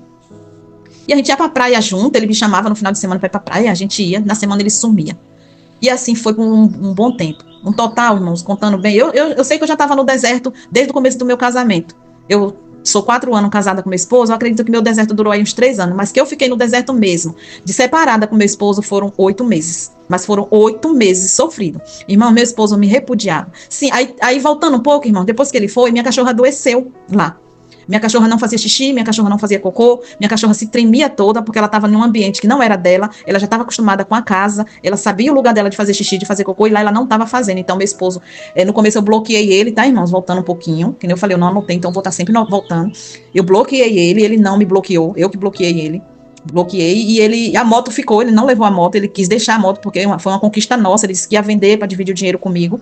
[SPEAKER 1] E a gente ia pra praia junto, ele me chamava no final de semana para ir pra praia, a gente ia, na semana ele sumia. E assim foi por um bom tempo. Um total, irmãos, contando bem, eu sei que eu já estava no deserto desde o começo do meu casamento. Eu sou 4 anos casada com meu esposo, eu acredito que meu deserto durou aí uns 3 anos, mas que eu fiquei no deserto mesmo, de separada com meu esposo, foram 8 meses. Mas foram 8 meses sofridos. Irmão, meu esposo me repudiava. Sim, aí voltando um pouco, irmão, depois que ele foi, minha cachorra adoeceu lá. Minha cachorra não fazia xixi, minha cachorra não fazia cocô, minha cachorra se tremia toda porque ela estava em um ambiente que não era dela, ela já estava acostumada com a casa, ela sabia o lugar dela de fazer xixi, de fazer cocô, e lá ela não estava fazendo. Então, meu esposo, no começo eu bloqueei ele, tá, irmãos? Voltando um pouquinho, que nem eu falei, eu não anotei, então eu vou estar sempre voltando. Eu bloqueei ele não me bloqueou, eu que bloqueei ele. Bloqueei, e a moto ficou, ele não levou a moto, ele quis deixar a moto, porque foi uma conquista nossa, ele disse que ia vender para dividir o dinheiro comigo.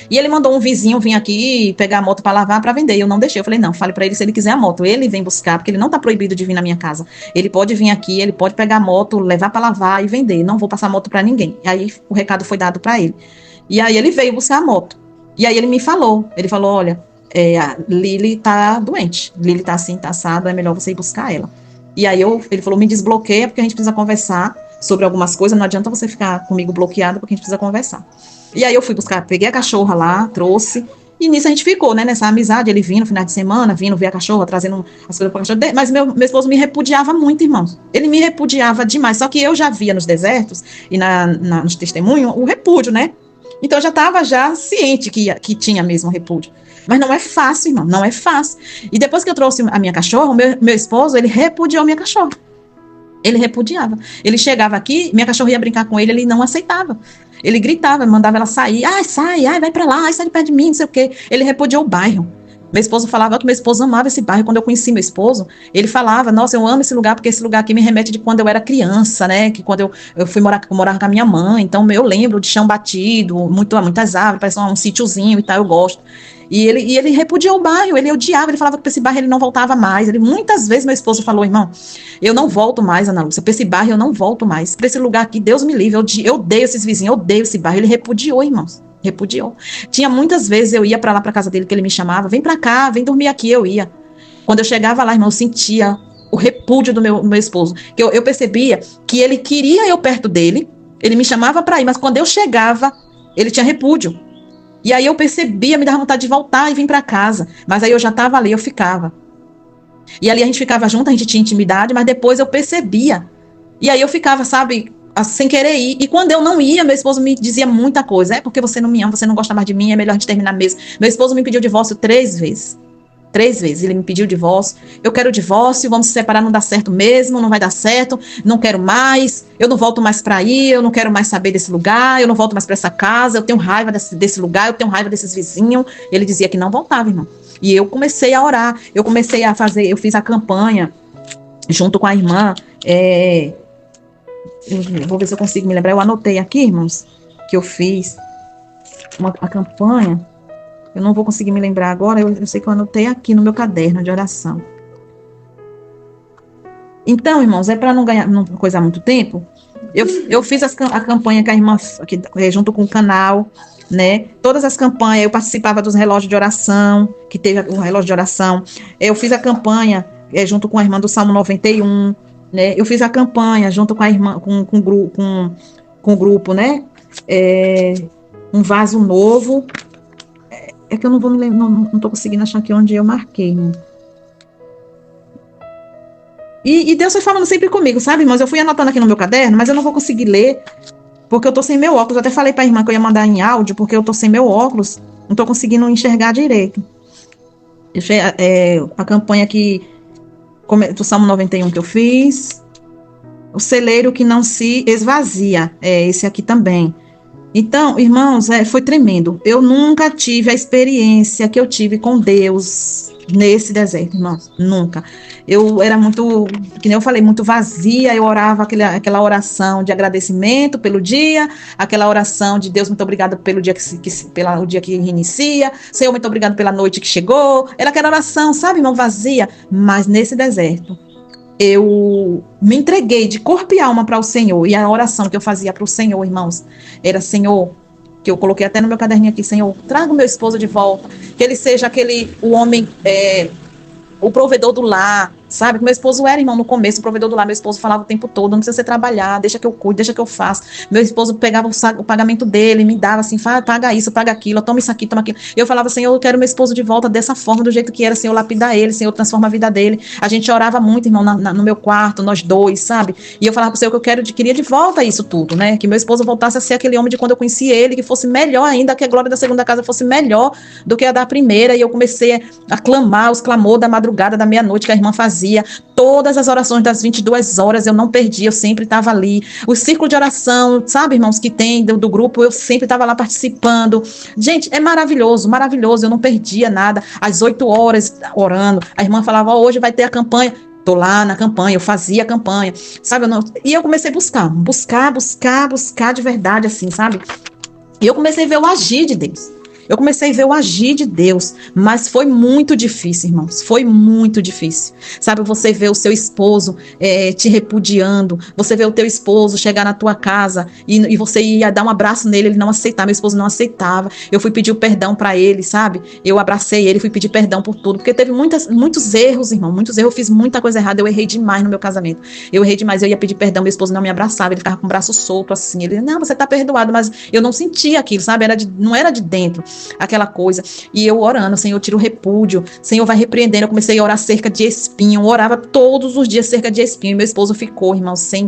[SPEAKER 1] E ele mandou um vizinho vir aqui pegar a moto para lavar, para vender. Eu não deixei. Eu falei, não, fale para ele se ele quiser a moto. Ele vem buscar, porque ele não está proibido de vir na minha casa. Ele pode vir aqui, ele pode pegar a moto, levar para lavar e vender. Não vou passar a moto para ninguém. E aí o recado foi dado para ele. E aí ele veio buscar a moto. E aí ele me falou. Ele falou, olha, a Lili tá doente. Lili tá assim, tá assada, é melhor você ir buscar ela. E aí ele falou, me desbloqueia, porque a gente precisa conversar sobre algumas coisas. Não adianta você ficar comigo bloqueado, porque a gente precisa conversar. E aí eu fui buscar, peguei a cachorra lá, trouxe, e nisso a gente ficou, né, nessa amizade, ele vindo no final de semana, vindo ver a cachorra, trazendo as coisas para a cachorra, mas meu esposo me repudiava muito, irmãos, ele me repudiava demais, só que eu já via nos desertos, e nos testemunhos, o repúdio, né, então eu já estava ciente que tinha mesmo repúdio, mas não é fácil, irmão, não é fácil, e depois que eu trouxe a minha cachorra, o meu esposo, ele repudiou a minha cachorra. Ele repudiava. Ele chegava aqui, minha cachorra ia brincar com ele, ele não aceitava. Ele gritava, mandava ela sair. Ai, sai, ai, vai pra lá, ai, sai de perto de mim, não sei o quê. Ele repudiou o bairro. Meu esposo falava que meu esposo amava esse bairro. Quando eu conheci meu esposo, ele falava, nossa, eu amo esse lugar, porque esse lugar aqui me remete de quando eu era criança, né? Que quando eu fui morar com a minha mãe. Então, eu lembro de chão batido, muitas árvores, parece um sítiozinho e tal, eu gosto. E ele repudiou o bairro, ele odiava, ele falava que para esse bairro ele não voltava mais. Muitas vezes meu esposo falou, irmão, eu não volto mais, Ana Lúcia, para esse bairro eu não volto mais. Para esse lugar aqui, Deus me livre, eu odeio esses vizinhos, eu odeio esse bairro. Ele repudiou, irmãos. Repudiou. Tinha muitas vezes eu ia para lá, para casa dele, que ele me chamava, vem para cá, vem dormir aqui, eu ia. Quando eu chegava lá, irmão, eu sentia o repúdio do meu esposo. Que eu percebia que ele queria eu perto dele, ele me chamava para ir, mas quando eu chegava, ele tinha repúdio. E aí eu percebia, me dava vontade de voltar e vir para casa. Mas aí eu já estava ali, eu ficava. E ali a gente ficava junto, a gente tinha intimidade, mas depois eu percebia. E aí eu ficava, sabe, sem querer ir. E quando eu não ia, meu esposo me dizia muita coisa. É porque você não me ama, você não gosta mais de mim, é melhor a gente terminar mesmo. Meu esposo me pediu divórcio 3 vezes. 3 vezes ele me pediu divórcio. Eu quero divórcio, vamos se separar, não dá certo mesmo, não vai dar certo, não quero mais, eu não volto mais para aí, eu não quero mais saber desse lugar, eu não volto mais para essa casa, eu tenho raiva desse lugar, eu tenho raiva desses vizinhos. Ele dizia que não voltava, irmão. E eu comecei a orar, eu fiz a campanha junto com a irmã, eu vou ver se eu consigo me lembrar, eu anotei aqui, irmãos, que eu fiz a campanha. Eu não vou conseguir me lembrar agora, eu sei que eu anotei aqui no meu caderno de oração. Então, irmãos, para não coisar muito tempo, eu fiz a campanha com a irmã, junto com o canal, né? Todas as campanhas, eu participava dos relógios de oração, que teve o relógio de oração. Eu fiz a campanha junto com a irmã do Salmo 91, né? Eu fiz a campanha junto com a irmã, com o grupo, né? Um vaso novo. É que eu não vou me lembrar, não estou conseguindo achar aqui onde eu marquei. Né? E Deus foi falando sempre comigo, sabe, irmãos? Eu fui anotando aqui no meu caderno, mas eu não vou conseguir ler, porque eu estou sem meu óculos. Eu até falei para a irmã que eu ia mandar em áudio, porque eu estou sem meu óculos, não estou conseguindo enxergar direito. A campanha aqui, do Salmo 91 que eu fiz, o celeiro que não se esvazia, esse aqui também. Então, irmãos, foi tremendo. Eu nunca tive a experiência que eu tive com Deus nesse deserto, irmãos. Nunca. Eu era muito, que nem eu falei, muito vazia. Eu orava aquela oração de agradecimento pelo dia, aquela oração de Deus, muito obrigado pelo dia pelo dia que reinicia. Senhor, muito obrigado pela noite que chegou. Era aquela oração, sabe, irmão, vazia. Mas nesse deserto, eu me entreguei de corpo e alma para o Senhor. E a oração que eu fazia para o Senhor, irmãos, era: Senhor, que eu coloquei até no meu caderninho aqui, Senhor, traga o meu esposo de volta, que ele seja o homem, o provedor do lar, sabe? Que meu esposo era, irmão, no começo, o provedor do lar. Meu esposo falava o tempo todo: não precisa você trabalhar, deixa que eu cuide, deixa que eu faça. Meu esposo pegava o pagamento dele, me dava assim: paga isso, paga aquilo, toma isso aqui, toma aquilo. Eu falava: Senhor, eu quero meu esposo de volta dessa forma, do jeito que era. Senhor, lapida ele, Senhor, transforma a vida dele. A gente orava muito, irmão, no meu quarto, nós dois, sabe? E eu falava pro Senhor que eu queria de volta isso tudo, né? Que meu esposo voltasse a ser aquele homem de quando eu conheci ele, que fosse melhor ainda, que a glória da segunda casa fosse melhor do que a da primeira. E eu comecei a clamar os clamores da madrugada, da meia-noite, que a irmã fazia. Todas as orações das 22 horas eu não perdi, eu sempre estava ali. O círculo de oração, sabe, irmãos, que tem do grupo, eu sempre estava lá participando. Gente, é maravilhoso, maravilhoso, eu não perdia nada. Às 8 horas orando, a irmã falava: hoje vai ter a campanha. Tô lá na campanha, eu fazia a campanha, sabe? E eu comecei a buscar de verdade, assim, sabe? E eu comecei a ver o agir de Deus. Eu comecei a ver o agir de Deus, mas foi muito difícil, irmãos, foi muito difícil. Sabe, você vê o seu esposo te repudiando, você vê o teu esposo chegar na tua casa e você ia dar um abraço nele, ele não aceitava, meu esposo não aceitava. Eu fui pedir o perdão para ele, sabe? Eu abracei ele, fui pedir perdão por tudo, porque teve muitos erros, irmão, muitos erros. Eu fiz muita coisa errada, eu errei demais no meu casamento. Eu errei demais, eu ia pedir perdão, meu esposo não me abraçava, ele ficava com o braço solto assim. Ele: não, você tá perdoado, mas eu não sentia aquilo, sabe? Não era de dentro aquela coisa. E eu orando: Senhor, tira o repúdio, Senhor, vai repreendendo. Eu comecei a orar cerca de espinho, eu orava todos os dias cerca de espinho, e meu esposo ficou, irmão, sem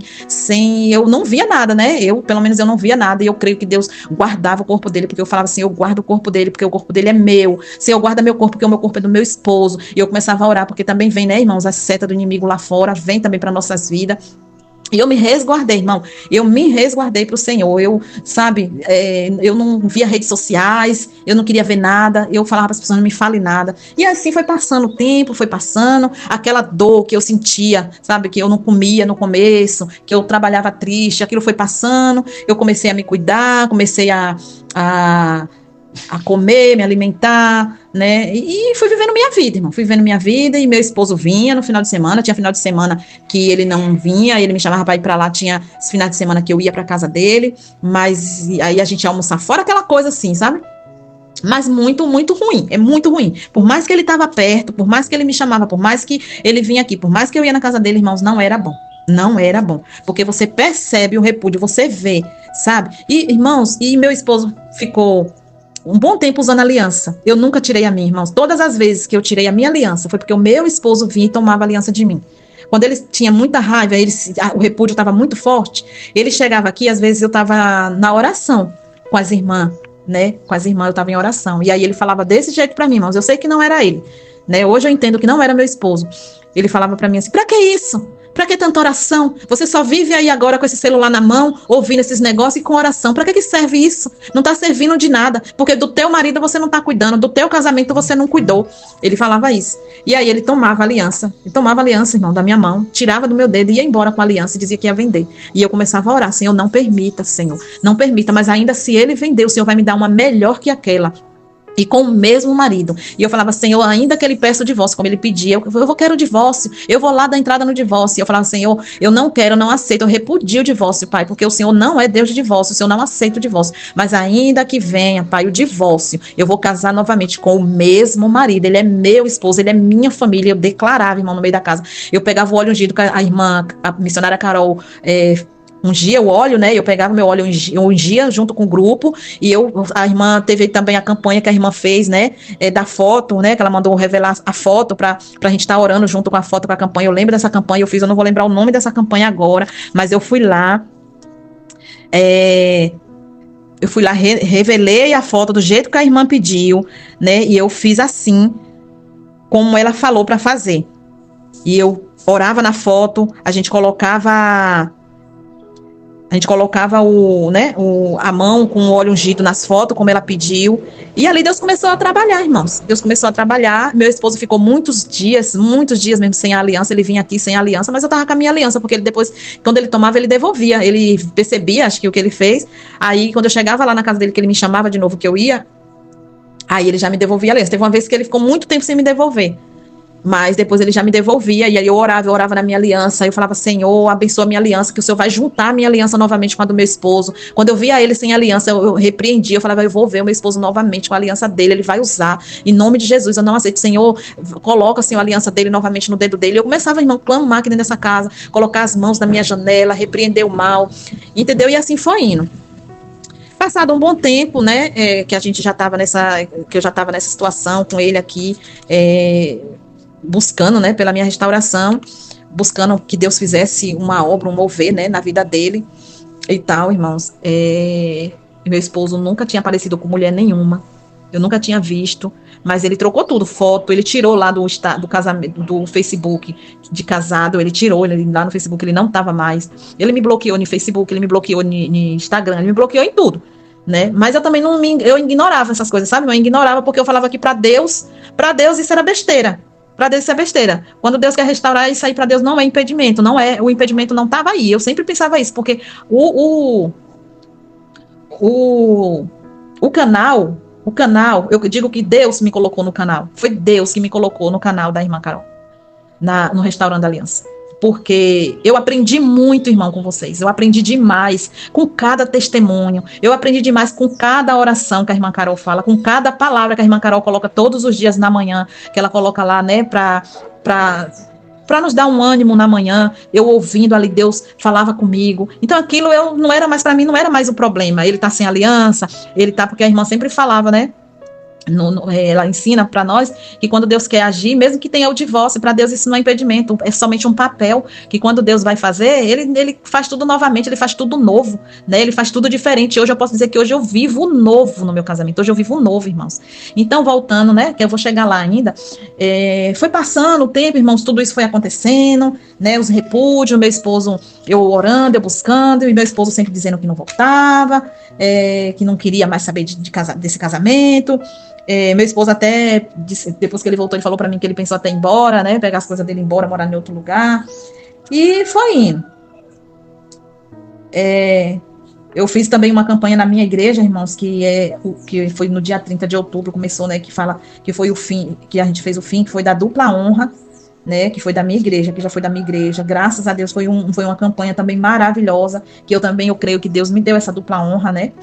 [SPEAKER 1] eu não via nada, né? Pelo menos eu não via nada, e eu creio que Deus guardava o corpo dele, porque eu falava assim: eu guardo o corpo dele, porque o corpo dele é meu. Senhor, guarda meu corpo, porque o meu corpo é do meu esposo. E eu começava a orar, porque também vem, né, irmãos, a seta do inimigo lá fora, vem também para nossas vidas. E eu me resguardei, irmão. Eu me resguardei para o Senhor. Eu, sabe, eu não via redes sociais, eu não queria ver nada. Eu falava para as pessoas, não me fale nada. E assim foi passando o tempo, foi passando. Aquela dor que eu sentia, sabe, que eu não comia no começo, que eu trabalhava triste, aquilo foi passando. Eu comecei a me cuidar, comecei a comer, me alimentar, né? E fui vivendo minha vida, irmão. Fui vivendo minha vida e meu esposo vinha no final de semana. Tinha final de semana que ele não vinha, ele me chamava para ir para lá. Tinha esse final de semana que eu ia para casa dele, mas aí a gente ia almoçar fora, aquela coisa assim, sabe? Mas muito, muito ruim, é muito ruim. Por mais que ele estava perto, por mais que ele me chamava, por mais que ele vinha aqui, por mais que eu ia na casa dele, irmãos, não era bom. Não era bom, porque você percebe o repúdio, você vê, sabe? E, irmãos, e meu esposo ficou um bom tempo usando aliança. Eu nunca tirei a minha, irmãos. Todas as vezes que eu tirei a minha aliança, foi porque o meu esposo vinha e tomava aliança de mim. Quando ele tinha muita raiva, o repúdio estava muito forte, ele chegava aqui, às vezes eu estava na oração com as irmãs, né? Com as irmãs eu estava em oração. E aí ele falava desse jeito para mim, irmãos. Eu sei que não era ele, né? Hoje eu entendo que não era meu esposo. Ele falava para mim assim, pra que isso? Pra que tanta oração? Você só vive aí agora com esse celular na mão, ouvindo esses negócios e com oração. Pra que serve isso? Não tá servindo de nada, porque do teu marido você não tá cuidando, do teu casamento você não cuidou. Ele falava isso. E aí ele tomava aliança, irmão, da minha mão, tirava do meu dedo, ia embora com a aliança e dizia que ia vender. E eu começava a orar, Senhor, não permita, Senhor, não permita, mas ainda se ele vender, o Senhor vai me dar uma melhor que aquela. E com o mesmo marido. E eu falava, Senhor, ainda que ele peça o divórcio, como ele pedia, eu quero o divórcio, eu vou lá dar entrada no divórcio. E eu falava, Senhor, eu não quero, eu não aceito, eu repudio o divórcio, Pai, porque o Senhor não é Deus de divórcio, o Senhor não aceita o divórcio. Mas ainda que venha, Pai, o divórcio, eu vou casar novamente com o mesmo marido, ele é meu esposo, ele é minha família. Eu declarava, irmão, no meio da casa. Eu pegava o óleo ungido que a irmã, a missionária Carol, ungia o óleo, né? Eu pegava meu óleo, ungia junto com o grupo, e a irmã teve também a campanha que a irmã fez, né? Da foto, né? Que ela mandou revelar a foto pra gente estar orando junto com a foto, com a campanha. Eu lembro dessa campanha, eu não vou lembrar o nome dessa campanha agora, mas eu fui lá, revelei a foto do jeito que a irmã pediu, né? E eu fiz assim, como ela falou pra fazer. E eu orava na foto, a gente colocava a mão com o óleo ungido nas fotos, como ela pediu. E ali Deus começou a trabalhar, irmãos. Deus começou a trabalhar. Meu esposo ficou muitos dias mesmo sem a aliança. Ele vinha aqui sem a aliança, mas eu tava com a minha aliança, porque ele depois, quando ele tomava, ele devolvia. Ele percebia, acho que o que ele fez. Aí, quando eu chegava lá na casa dele, que ele me chamava de novo, que eu ia, aí ele já me devolvia a aliança. Teve uma vez que ele ficou muito tempo sem me devolver. Mas depois ele já me devolvia, e aí eu orava na minha aliança, eu falava, Senhor, abençoa a minha aliança, que o Senhor vai juntar a minha aliança novamente com a do meu esposo. Quando eu via ele sem aliança, eu repreendia, eu falava, eu vou ver o meu esposo novamente com a aliança dele, ele vai usar, em nome de Jesus, eu não aceito, Senhor, coloca, Senhor, a aliança dele novamente no dedo dele. Eu começava, irmão, clamar aqui dentro dessa casa, colocar as mãos na minha janela, repreender o mal, entendeu? E assim foi indo. Passado um bom tempo, né, que a gente já estava que eu já estava nessa situação com ele aqui, buscando, né, pela minha restauração, buscando que Deus fizesse uma obra, um mover, né, na vida dele e tal, irmãos. Meu esposo nunca tinha aparecido com mulher nenhuma, eu nunca tinha visto, mas ele trocou tudo, foto, ele tirou lá do casamento, do Facebook de casado, ele tirou, lá no Facebook ele não estava mais, ele me bloqueou no Facebook, ele me bloqueou no Instagram, ele me bloqueou em tudo, né, mas eu também eu ignorava essas coisas, sabe, eu ignorava porque eu falava que para Deus isso era besteira. Para Deus isso é besteira. Quando Deus quer restaurar, isso aí para Deus não é impedimento, o impedimento não estava aí. Eu sempre pensava isso, porque o canal, eu digo que Deus me colocou no canal. Foi Deus que me colocou no canal da irmã Carol, no Restaurando Aliança. Porque eu aprendi muito, irmão, com vocês. Eu aprendi demais com cada testemunho. Eu aprendi demais com cada oração que a irmã Carol fala, com cada palavra que a irmã Carol coloca todos os dias na manhã, que ela coloca lá, né, para nos dar um ânimo na manhã. Eu ouvindo ali, Deus falava comigo. Então aquilo não era mais, para mim, não era mais o problema. Ele tá sem aliança, porque a irmã sempre falava, né? ela ensina para nós que quando Deus quer agir, mesmo que tenha o divórcio, para Deus isso não é impedimento, é somente um papel, que quando Deus vai fazer, ele faz tudo novamente, ele faz tudo novo, né? Ele faz tudo diferente. Hoje eu posso dizer que hoje eu vivo novo no meu casamento, hoje eu vivo novo, irmãos. Então, voltando, né, que eu vou chegar lá ainda, foi passando o tempo, irmãos, tudo isso foi acontecendo, né, os repúdios, meu esposo, eu orando, eu buscando, e meu esposo sempre dizendo que não voltava, que não queria mais saber desse casamento. Meu esposo até, depois que ele voltou, ele falou para mim que ele pensou até ir embora, né, pegar as coisas dele e ir embora, morar em outro lugar, e foi indo. Eu fiz também uma campanha na minha igreja, irmãos, que foi no dia 30 de outubro, começou, né, que fala que foi o fim, que a gente fez o fim, que foi da dupla honra, né, que foi da minha igreja, que já foi da minha igreja. Graças a Deus foi uma campanha também maravilhosa, que eu creio que Deus me deu essa dupla honra, né?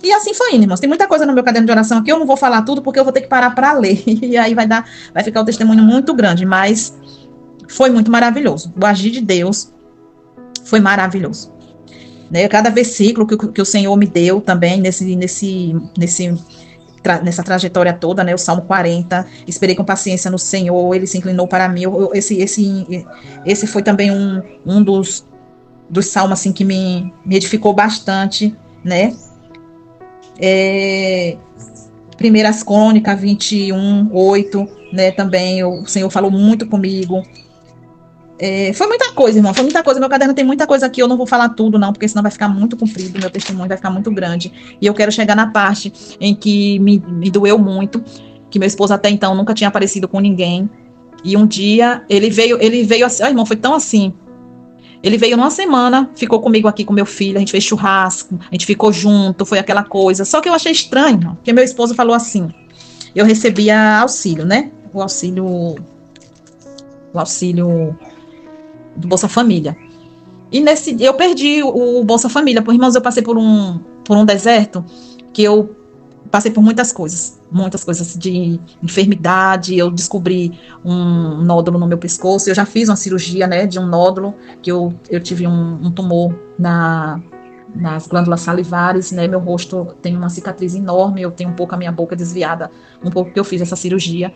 [SPEAKER 1] E assim foi indo, irmãos. Tem muita coisa no meu caderno de oração aqui, eu não vou falar tudo porque eu vou ter que parar para ler. E aí vai ficar o testemunho muito grande, mas foi muito maravilhoso. O agir de Deus foi maravilhoso. Né? Cada versículo que o Senhor me deu também nessa trajetória toda, né, o Salmo 40, esperei com paciência no Senhor, ele se inclinou para mim. Esse foi também um dos salmos assim, que me edificou bastante, né? Primeiras Crônicas 21:8, né? Também o Senhor falou muito comigo. Foi muita coisa, irmão, foi muita coisa. Meu caderno tem muita coisa aqui, eu não vou falar tudo, não, porque senão vai ficar muito comprido, meu testemunho vai ficar muito grande. E eu quero chegar na parte em que me doeu muito, que meu esposo até então nunca tinha aparecido com ninguém. E um dia ele veio assim, irmão, foi tão assim. Ele veio numa semana, ficou comigo aqui com meu filho, a gente fez churrasco, a gente ficou junto, foi aquela coisa. Só que eu achei estranho, irmão, porque meu esposo falou assim, eu recebia auxílio, né? O auxílio do Bolsa Família. E eu perdi o Bolsa Família. Por irmãos, eu passei por um deserto que eu passei por muitas coisas de enfermidade. Eu descobri um nódulo no meu pescoço. Eu já fiz uma cirurgia, né, de um nódulo, que eu tive um tumor nas glândulas salivares, né, meu rosto tem uma cicatriz enorme, eu tenho um pouco a minha boca desviada, um pouco que eu fiz essa cirurgia.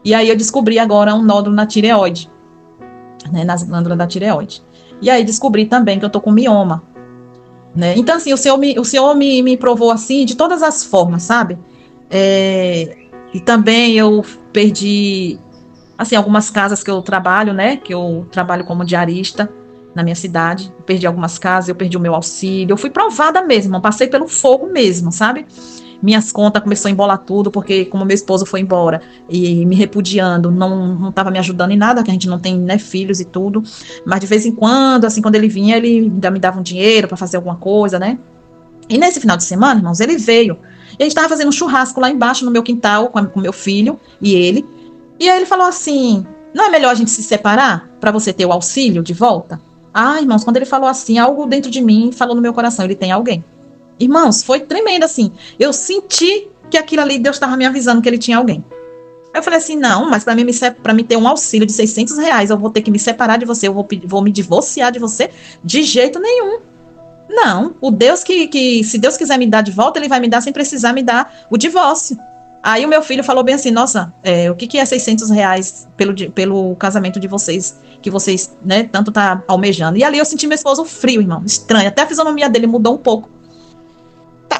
[SPEAKER 1] E aí eu descobri agora um nódulo na tireoide, né, nas glândulas da tireoide. E aí descobri também que eu tô com mioma, né? Então, assim, o Senhor me provou, assim, de todas as formas, sabe? E também eu perdi, assim, algumas casas que eu trabalho, né? Que eu trabalho como diarista na minha cidade. Eu perdi algumas casas, eu perdi o meu auxílio. Eu fui provada mesmo, eu passei pelo fogo mesmo, sabe? Minhas contas começou a embolar tudo, porque como meu esposo foi embora e me repudiando, não estava me ajudando em nada, que a gente não tem, né, filhos e tudo, mas de vez em quando, assim, quando ele vinha, ele ainda me dava um dinheiro para fazer alguma coisa, né? E nesse final de semana, irmãos, ele veio, e a gente estava fazendo um churrasco lá embaixo no meu quintal, com meu filho e ele, e aí ele falou assim, não é melhor a gente se separar para você ter o auxílio de volta? Ah, irmãos, quando ele falou assim, algo dentro de mim falou no meu coração, ele tem alguém. Irmãos, foi tremendo, assim. Eu senti que aquilo ali, Deus estava me avisando que ele tinha alguém. Eu falei assim, não, mas para mim ter um auxílio de R$600, eu vou ter que me separar de você, eu vou me divorciar de você? De jeito nenhum. Não, o Deus se Deus quiser me dar de volta, ele vai me dar sem precisar me dar o divórcio. Aí o meu filho falou bem assim, nossa, o que é R$600 pelo casamento de vocês, que vocês, né, tanto tá almejando. E ali eu senti meu esposo frio, irmão, estranho. Até a fisionomia dele mudou um pouco.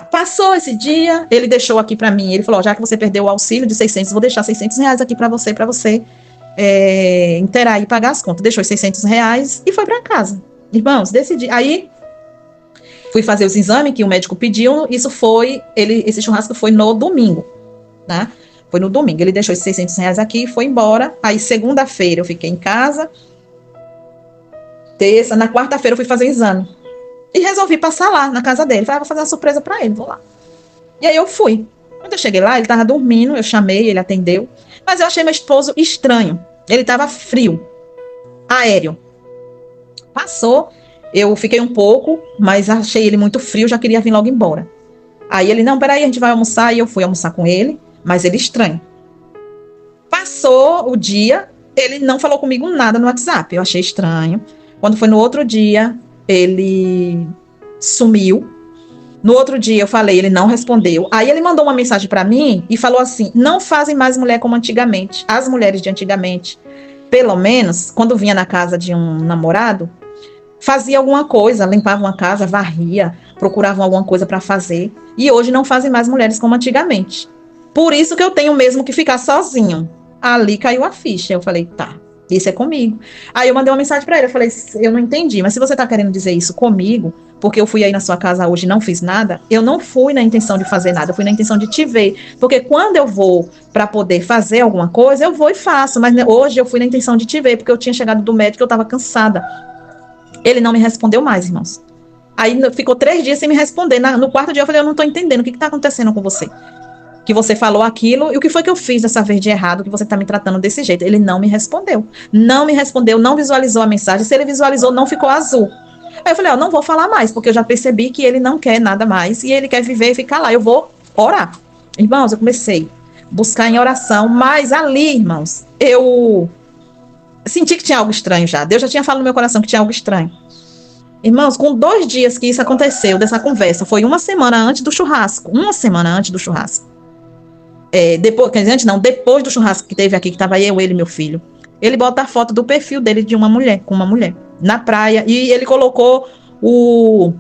[SPEAKER 1] Passou esse dia, ele deixou aqui para mim, ele falou, já que você perdeu o auxílio de 600, vou deixar R$600 aqui para você inteirar e pagar as contas. Deixou os R$600 e foi para casa. Irmãos, decidi. Aí fui fazer os exames que o médico pediu, esse churrasco foi no domingo, né? Foi no domingo, ele deixou esses R$600 aqui e foi embora. Aí segunda-feira eu fiquei em casa, na quarta-feira eu fui fazer o exame. E resolvi passar lá na casa dele. Falei, vou fazer uma surpresa pra ele, vou lá. E aí eu fui. Quando eu cheguei lá, ele tava dormindo, eu chamei, ele atendeu. Mas eu achei meu esposo estranho. Ele tava frio, aéreo. Passou, eu fiquei um pouco, mas achei ele muito frio, já queria vir logo embora. Aí ele, não, peraí, a gente vai almoçar. E eu fui almoçar com ele, mas ele estranho. Passou o dia, ele não falou comigo nada no WhatsApp. Eu achei estranho. Quando foi no outro dia, ele sumiu, No outro dia eu falei, ele não respondeu. Aí ele mandou uma mensagem para mim e falou assim: não fazem mais mulher como antigamente. As mulheres de antigamente, pelo menos, quando vinha na casa de um namorado, fazia alguma coisa, limpavam a casa, varria, procuravam alguma coisa para fazer. E hoje não fazem mais mulheres como antigamente. Por isso que eu tenho mesmo que ficar sozinho. Ali caiu a ficha. Eu falei, tá, isso é comigo. Aí eu mandei uma mensagem para ele, eu falei, eu não entendi, mas se você tá querendo dizer isso comigo, porque eu fui aí na sua casa hoje e não fiz nada, eu não fui na intenção de fazer nada, eu fui na intenção de te ver. Porque quando eu vou para poder fazer alguma coisa, eu vou e faço, mas hoje eu fui na intenção de te ver, porque eu tinha chegado do médico, eu tava cansada. Ele não me respondeu mais, irmãos. Aí ficou 3 dias sem me responder. No quarto dia eu falei, eu não tô entendendo, o que tá acontecendo com você? Que você falou aquilo, e o que foi que eu fiz dessa vez de errado, que você tá me tratando desse jeito? Ele não me respondeu. Não me respondeu, não visualizou a mensagem. Se ele visualizou, não ficou azul. Aí eu falei, não vou falar mais, porque eu já percebi que ele não quer nada mais, e ele quer viver e ficar lá. Eu vou orar. Irmãos, eu comecei a buscar em oração, mas ali, irmãos, eu senti que tinha algo estranho já. Deus já tinha falado no meu coração que tinha algo estranho. Irmãos, com 2 dias que isso aconteceu, dessa conversa, foi uma semana antes do churrasco. Uma semana antes do churrasco. Depois do churrasco que teve aqui, que tava eu, ele e meu filho. Ele bota a foto do perfil dele de uma mulher, com uma mulher, na praia. E ele colocou o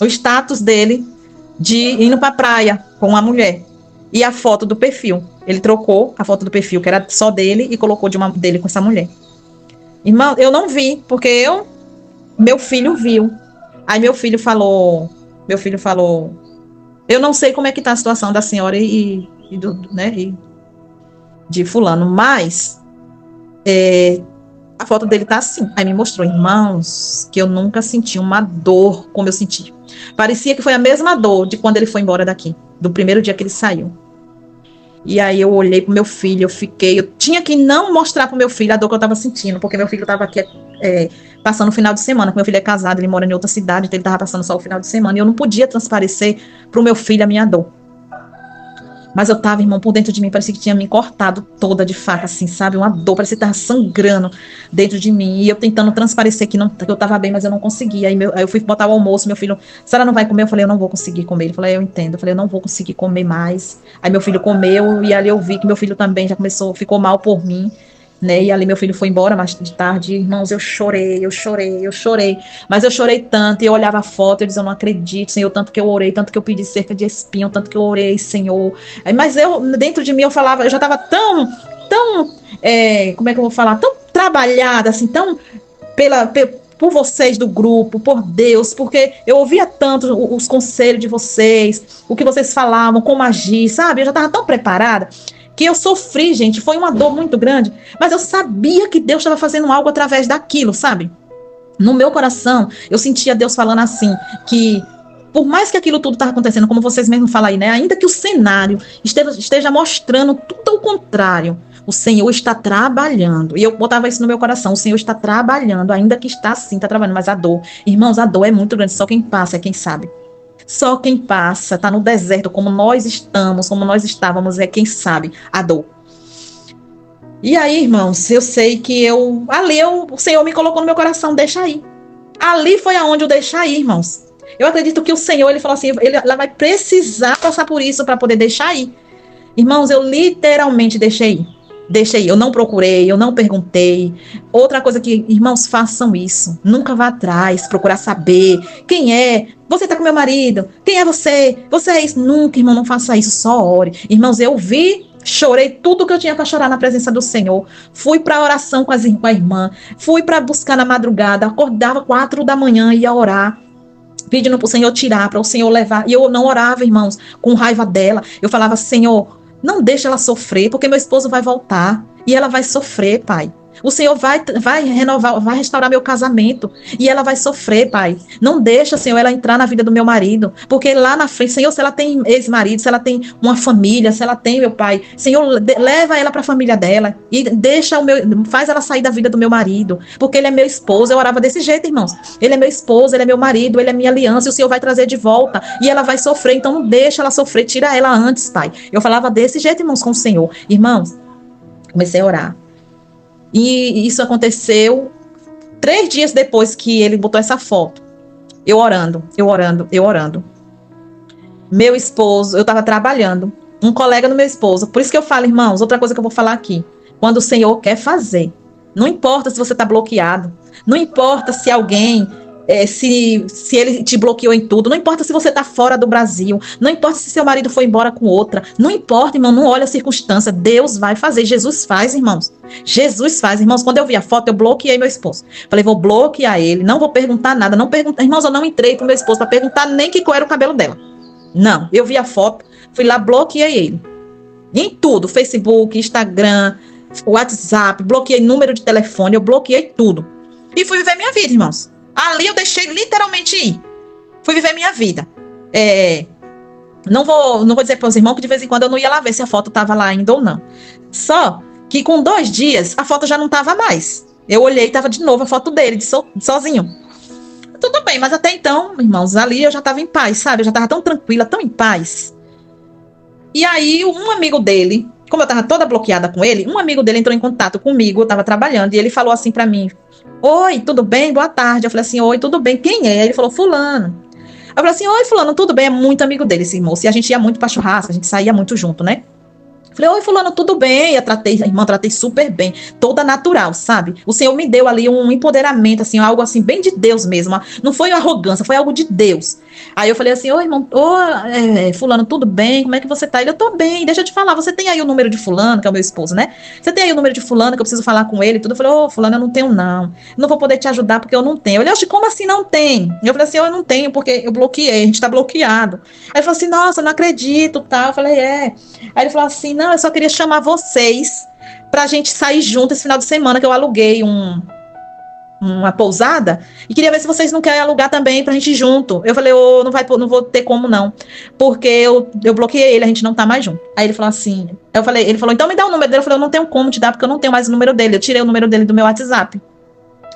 [SPEAKER 1] status dele de indo pra praia com uma mulher. E a foto do perfil. Ele trocou a foto do perfil, que era só dele, e colocou dele com essa mulher. Irmão, eu não vi, porque meu filho viu. Aí meu filho falou, eu não sei como é que tá a situação da senhora e de fulano, mas a foto dele tá assim. Aí me mostrou, irmãos, que eu nunca senti uma dor como eu senti. Parecia que foi a mesma dor de quando ele foi embora daqui, do primeiro dia que ele saiu. E aí eu olhei pro meu filho, eu tinha que não mostrar pro meu filho a dor que eu tava sentindo, porque meu filho tava aqui passando o final de semana, porque meu filho é casado, ele mora em outra cidade, então ele tava passando só o final de semana, e eu não podia transparecer pro meu filho a minha dor. Mas eu tava, irmão, por dentro de mim, parecia que tinha me cortado toda de faca, assim, sabe? Uma dor, parecia que tava sangrando dentro de mim. E eu tentando transparecer que eu tava bem, mas eu não conseguia. Aí eu fui botar o almoço, meu filho, a senhora não vai comer? Eu falei, eu não vou conseguir comer. Ele falou, eu entendo. Eu falei, eu não vou conseguir comer mais. Aí meu filho comeu, e ali eu vi que meu filho também já ficou mal por mim. Né? E ali meu filho foi embora mais de tarde, irmãos, eu chorei, mas eu chorei tanto, e eu olhava a foto, eu dizia, eu não acredito, Senhor, tanto que eu orei, tanto que eu pedi cerca de espinho, tanto que eu orei, Senhor, mas dentro de mim eu falava, eu já estava tão, como é que eu vou falar, tão trabalhada, assim, tão por vocês do grupo, por Deus, porque eu ouvia tanto os conselhos de vocês, o que vocês falavam, como agir, sabe, eu já estava tão preparada, que eu sofri, gente, foi uma dor muito grande, mas eu sabia que Deus estava fazendo algo através daquilo, sabe? No meu coração, eu sentia Deus falando assim, que por mais que aquilo tudo estava acontecendo, como vocês mesmos falam aí, né? Ainda que o cenário esteja mostrando tudo ao contrário, o Senhor está trabalhando. E eu botava isso no meu coração, o Senhor está trabalhando, ainda que está assim, está trabalhando, mas a dor, irmãos, a dor é muito grande, só quem passa é quem sabe. Só quem passa, está no deserto, como nós estamos, como nós estávamos, é quem sabe a dor. E aí, irmãos, eu sei que o Senhor me colocou no meu coração, deixa aí. Ali foi aonde eu deixei aí, irmãos. Eu acredito que o Senhor, ele falou assim, ela vai precisar passar por isso para poder deixar aí. Irmãos, eu literalmente deixei. Eu não procurei, eu não perguntei. Outra coisa que, irmãos, façam isso. Nunca vá atrás, procurar saber quem é. Você tá com meu marido? Quem é você? Você é isso? Nunca, irmão, não faça isso, só ore. Irmãos, eu chorei tudo que eu tinha para chorar na presença do Senhor. Fui para oração com a irmã. Fui para buscar na madrugada. Acordava 4 da manhã e ia orar, pedindo para o Senhor tirar, para o Senhor levar. E eu não orava, irmãos, com raiva dela. Eu falava, Senhor, não deixa ela sofrer, porque meu esposo vai voltar e ela vai sofrer, Pai. O Senhor vai renovar, vai restaurar meu casamento e ela vai sofrer, Pai. Não deixa, Senhor, ela entrar na vida do meu marido, porque lá na frente, Senhor, se ela tem ex-marido, se ela tem uma família, se ela tem, meu Pai, Senhor, leva ela para a família dela e faz ela sair da vida do meu marido, porque ele é meu esposo. Eu orava desse jeito, irmãos. Ele é meu esposo, ele é meu marido, ele é minha aliança, e o Senhor vai trazer de volta e ela vai sofrer, então não deixa ela sofrer, tira ela antes, Pai. Eu falava desse jeito, irmãos, com o Senhor. Irmãos, comecei a orar. E isso aconteceu 3 dias depois que ele botou essa foto. Eu orando, eu orando, eu orando. Meu esposo, eu estava trabalhando, um colega do meu esposo. Por isso que eu falo, irmãos, outra coisa que eu vou falar aqui. Quando o Senhor quer fazer, não importa se você está bloqueado, não importa se alguém, se ele te bloqueou em tudo, não importa se você está fora do Brasil, não importa se seu marido foi embora com outra, não importa, irmão, não olha a circunstância, Deus vai fazer, Jesus faz, irmãos. Jesus faz, irmãos. Quando eu vi a foto, eu bloqueei meu esposo. Falei, vou bloquear ele, não vou perguntar nada, não perguntar, irmãos, eu não entrei pro meu esposo para perguntar nem que cor era o cabelo dela. Não, eu vi a foto, fui lá, bloqueei ele. Em tudo, Facebook, Instagram, WhatsApp, bloqueei número de telefone, eu bloqueei tudo. E fui viver minha vida, irmãos. Ali eu deixei literalmente ir. Fui viver minha vida. Não vou dizer para os irmãos que de vez em quando eu não ia lá ver se a foto estava lá ainda ou não. Só que com 2 dias, a foto já não estava mais. Eu olhei e estava de novo a foto dele, sozinho. Tudo bem, mas até então, irmãos, ali eu já estava em paz, sabe? Eu já estava tão tranquila, tão em paz. E aí, um amigo dele, como eu estava toda bloqueada com ele, um amigo dele entrou em contato comigo, eu estava trabalhando, e ele falou assim para mim, oi, tudo bem? Boa tarde. Eu falei assim, oi, tudo bem? Quem é? Ele falou, fulano. Eu falei assim, oi, fulano, tudo bem? É muito amigo dele, esse moço. E a gente ia muito pra churrasco, a gente saía muito junto, né? Falei, oi, fulano, tudo bem? Tratei super bem, toda natural, sabe? O Senhor me deu ali um empoderamento, assim, algo assim, bem de Deus mesmo. Não foi arrogância, foi algo de Deus. Aí eu falei assim, oi, irmão, fulano, tudo bem? Como é que você tá? Ele, eu tô bem, deixa eu te falar, você tem aí o número de fulano, que é o meu esposo, né? Você tem aí o número de fulano, que eu preciso falar com ele e tudo? Eu falei, fulano, eu não tenho, não. Não vou poder te ajudar porque eu não tenho. Ele, oxe, como assim não tem? Eu falei assim, eu não tenho porque eu bloqueei, a gente tá bloqueado. Aí ele falou assim, nossa, não acredito, tal. Eu falei, Aí ele falou assim, não, eu só queria chamar vocês pra gente sair junto esse final de semana, que eu aluguei uma pousada, e queria ver se vocês não querem alugar também pra gente ir junto. Eu falei, não vou ter como não, porque eu bloqueei ele, a gente não tá mais junto. Aí ele falou assim, ele falou, então me dá o número dele. Eu falei, eu não tenho como te dar, porque eu não tenho mais o número dele. Eu tirei o número dele do meu WhatsApp,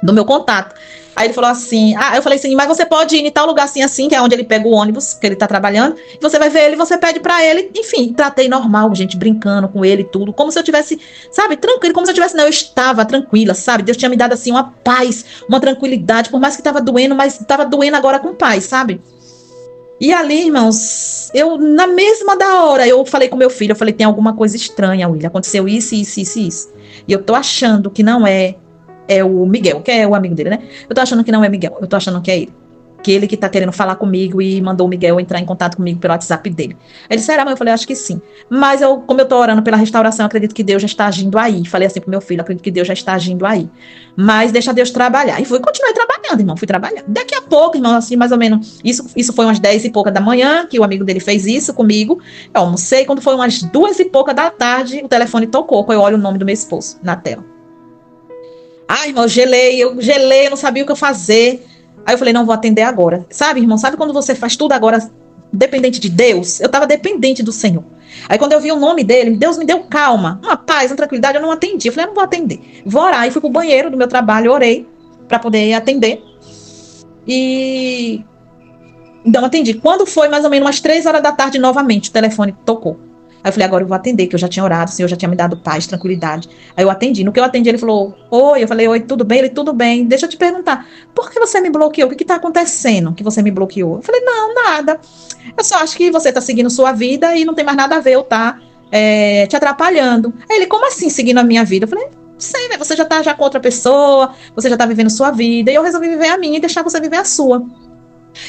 [SPEAKER 1] do meu contato. Aí ele falou assim, eu falei assim, mas você pode ir em tal lugar assim, que é onde ele pega o ônibus, que ele tá trabalhando, e você vai ver ele, você pede pra ele, enfim, tratei normal, gente, brincando com ele e tudo, como se eu tivesse, sabe, tranquilo, como se eu tivesse, não, eu estava tranquila, sabe, Deus tinha me dado assim uma paz, uma tranquilidade, por mais que tava doendo, mas tava doendo agora com paz, sabe? E ali, irmãos, na mesma da hora, eu falei com meu filho, eu falei, tem alguma coisa estranha, William, aconteceu isso, isso, isso, isso, e eu tô achando que não é o Miguel, que é o amigo dele, né? Eu tô achando que não é Miguel, eu tô achando que é ele. Que ele que tá querendo falar comigo e mandou o Miguel entrar em contato comigo pelo WhatsApp dele. Ele disse, será, mãe? Eu falei, acho que sim. Mas como eu tô orando pela restauração, eu acredito que Deus já está agindo aí. Falei assim pro meu filho, acredito que Deus já está agindo aí. Mas deixa Deus trabalhar. E continuei trabalhando, irmão, fui trabalhando. Daqui a pouco, irmão, assim, mais ou menos, isso foi umas 10 e pouca da manhã, que o amigo dele fez isso comigo. Eu almocei, quando foi umas 2 e pouca da tarde, o telefone tocou, eu olho o nome do meu esposo na tela. Ai, irmão, eu gelei, não sabia o que eu fazer. Aí eu falei, não vou atender agora. Sabe, irmão, sabe quando você faz tudo agora dependente de Deus? Eu estava dependente do Senhor. Aí quando eu vi o nome dele, Deus me deu calma, uma paz, uma tranquilidade, eu não atendi. Eu falei, não vou atender. Vou orar. E fui pro banheiro do meu trabalho, orei para poder atender. E então atendi. Quando foi mais ou menos umas 3 horas da tarde, novamente, o telefone tocou. Aí eu falei, agora eu vou atender, que eu já tinha orado, o Senhor já tinha me dado paz, tranquilidade. Aí eu atendi. No que eu atendi, ele falou, oi. Eu falei, oi, tudo bem? Ele, tudo bem. Deixa eu te perguntar, por que você me bloqueou? O que está acontecendo que você me bloqueou? Eu falei, não, nada. Eu só acho que você está seguindo sua vida e não tem mais nada a ver eu tá te atrapalhando. Aí ele, como assim seguindo a minha vida? Eu falei, não sei, né? Você já tá com outra pessoa, você já tá vivendo sua vida, e eu resolvi viver a minha e deixar você viver a sua.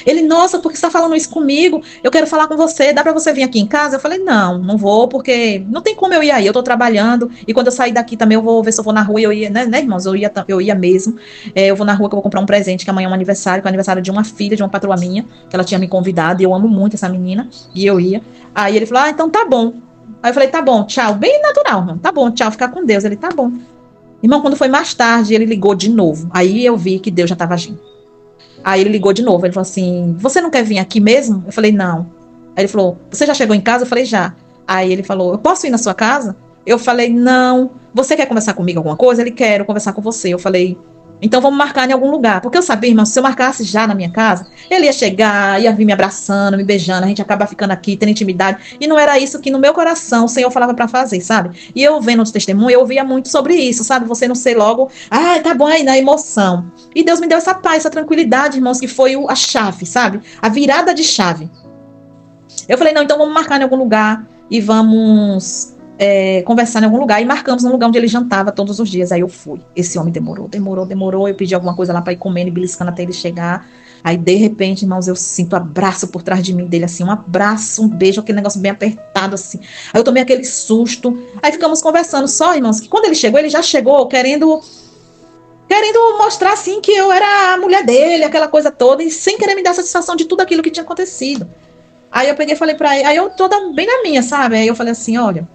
[SPEAKER 1] Ele, nossa, por que você tá falando isso comigo? Eu quero falar com você, dá pra você vir aqui em casa? Eu falei, não vou, porque não tem como eu ir aí, eu tô trabalhando, e quando eu sair daqui também eu vou ver se eu vou na rua, eu ia, né, irmãos, eu ia mesmo, eu vou na rua que eu vou comprar um presente, que amanhã é um aniversário, que é o aniversário de uma filha, de uma patroa minha, que ela tinha me convidado, e eu amo muito essa menina, e eu ia. Aí ele falou, então tá bom. Aí eu falei, tá bom, tchau, bem natural, irmão, tá bom, tchau, ficar com Deus. Ele, tá bom. Irmão, quando foi mais tarde, ele ligou de novo, aí eu vi que Deus já tava agindo. Aí ele ligou de novo, ele falou assim, você não quer vir aqui mesmo? Eu falei, não. Aí ele falou, você já chegou em casa? Eu falei, já. Aí ele falou, eu posso ir na sua casa? Eu falei, não. Você quer conversar comigo alguma coisa? Ele, quero conversar com você. Eu falei, Então vamos marcar em algum lugar. Porque eu sabia, irmão, se eu marcasse já na minha casa, ele ia chegar, ia vir me abraçando, me beijando, a gente acaba ficando aqui, tendo intimidade. E não era isso que no meu coração o Senhor falava para fazer, sabe? E eu vendo os testemunhos, eu ouvia muito sobre isso, sabe? Você não ser logo, tá bom aí na emoção. E Deus me deu essa paz, essa tranquilidade, irmãos, que foi a chave, sabe? A virada de chave. Eu falei, não, então vamos marcar em algum lugar e vamos conversar em algum lugar, e marcamos um lugar onde ele jantava todos os dias. Aí eu fui. Esse homem demorou. Eu pedi alguma coisa lá para ir comendo e beliscando até ele chegar. Aí, de repente, irmãos, eu sinto abraço por trás de mim dele, assim, um abraço, um beijo, aquele negócio bem apertado, assim. Aí eu tomei aquele susto. Aí ficamos conversando só, irmãos, que quando ele já chegou querendo mostrar, assim, que eu era a mulher dele, aquela coisa toda, e sem querer me dar satisfação de tudo aquilo que tinha acontecido. Aí eu peguei e falei pra ele, aí eu toda bem na minha, sabe? Aí eu falei assim, olha,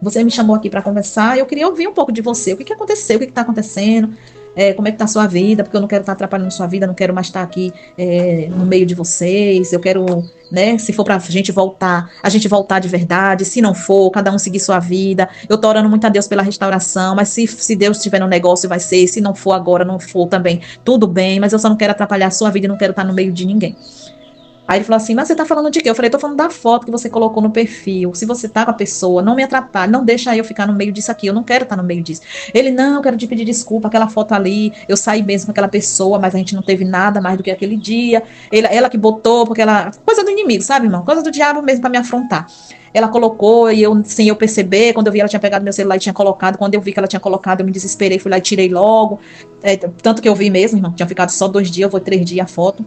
[SPEAKER 1] você me chamou aqui para conversar, eu queria ouvir um pouco de você. O que aconteceu? O que está acontecendo? Como é que está a sua vida? Porque eu não quero estar atrapalhando sua vida, não quero mais estar aqui no meio de vocês. Eu quero, né, se for para a gente voltar de verdade. Se não for, cada um seguir sua vida. Eu estou orando muito a Deus pela restauração, mas se Deus estiver no negócio, vai ser. Se não for agora, não for também, tudo bem. Mas eu só não quero atrapalhar a sua vida e não quero estar no meio de ninguém. Aí ele falou assim, mas você tá falando de quê? Eu falei, tô falando da foto que você colocou no perfil. Se você tá com a pessoa, não me atrapalhe, não deixa eu ficar no meio disso aqui, eu não quero estar no meio disso. Ele, não, eu quero te pedir desculpa, aquela foto ali, eu saí mesmo com aquela pessoa, mas a gente não teve nada mais do que aquele dia. Ela que botou, porque ela... Coisa do inimigo, sabe, irmão? Coisa do diabo mesmo pra me afrontar. Ela colocou e eu, sem eu perceber, quando eu vi ela tinha pegado meu celular e tinha colocado, quando eu vi que ela tinha colocado, eu me desesperei, fui lá e tirei logo. Tanto que eu vi mesmo, irmão, tinha ficado só 2 dias, eu vou 3 dias a foto.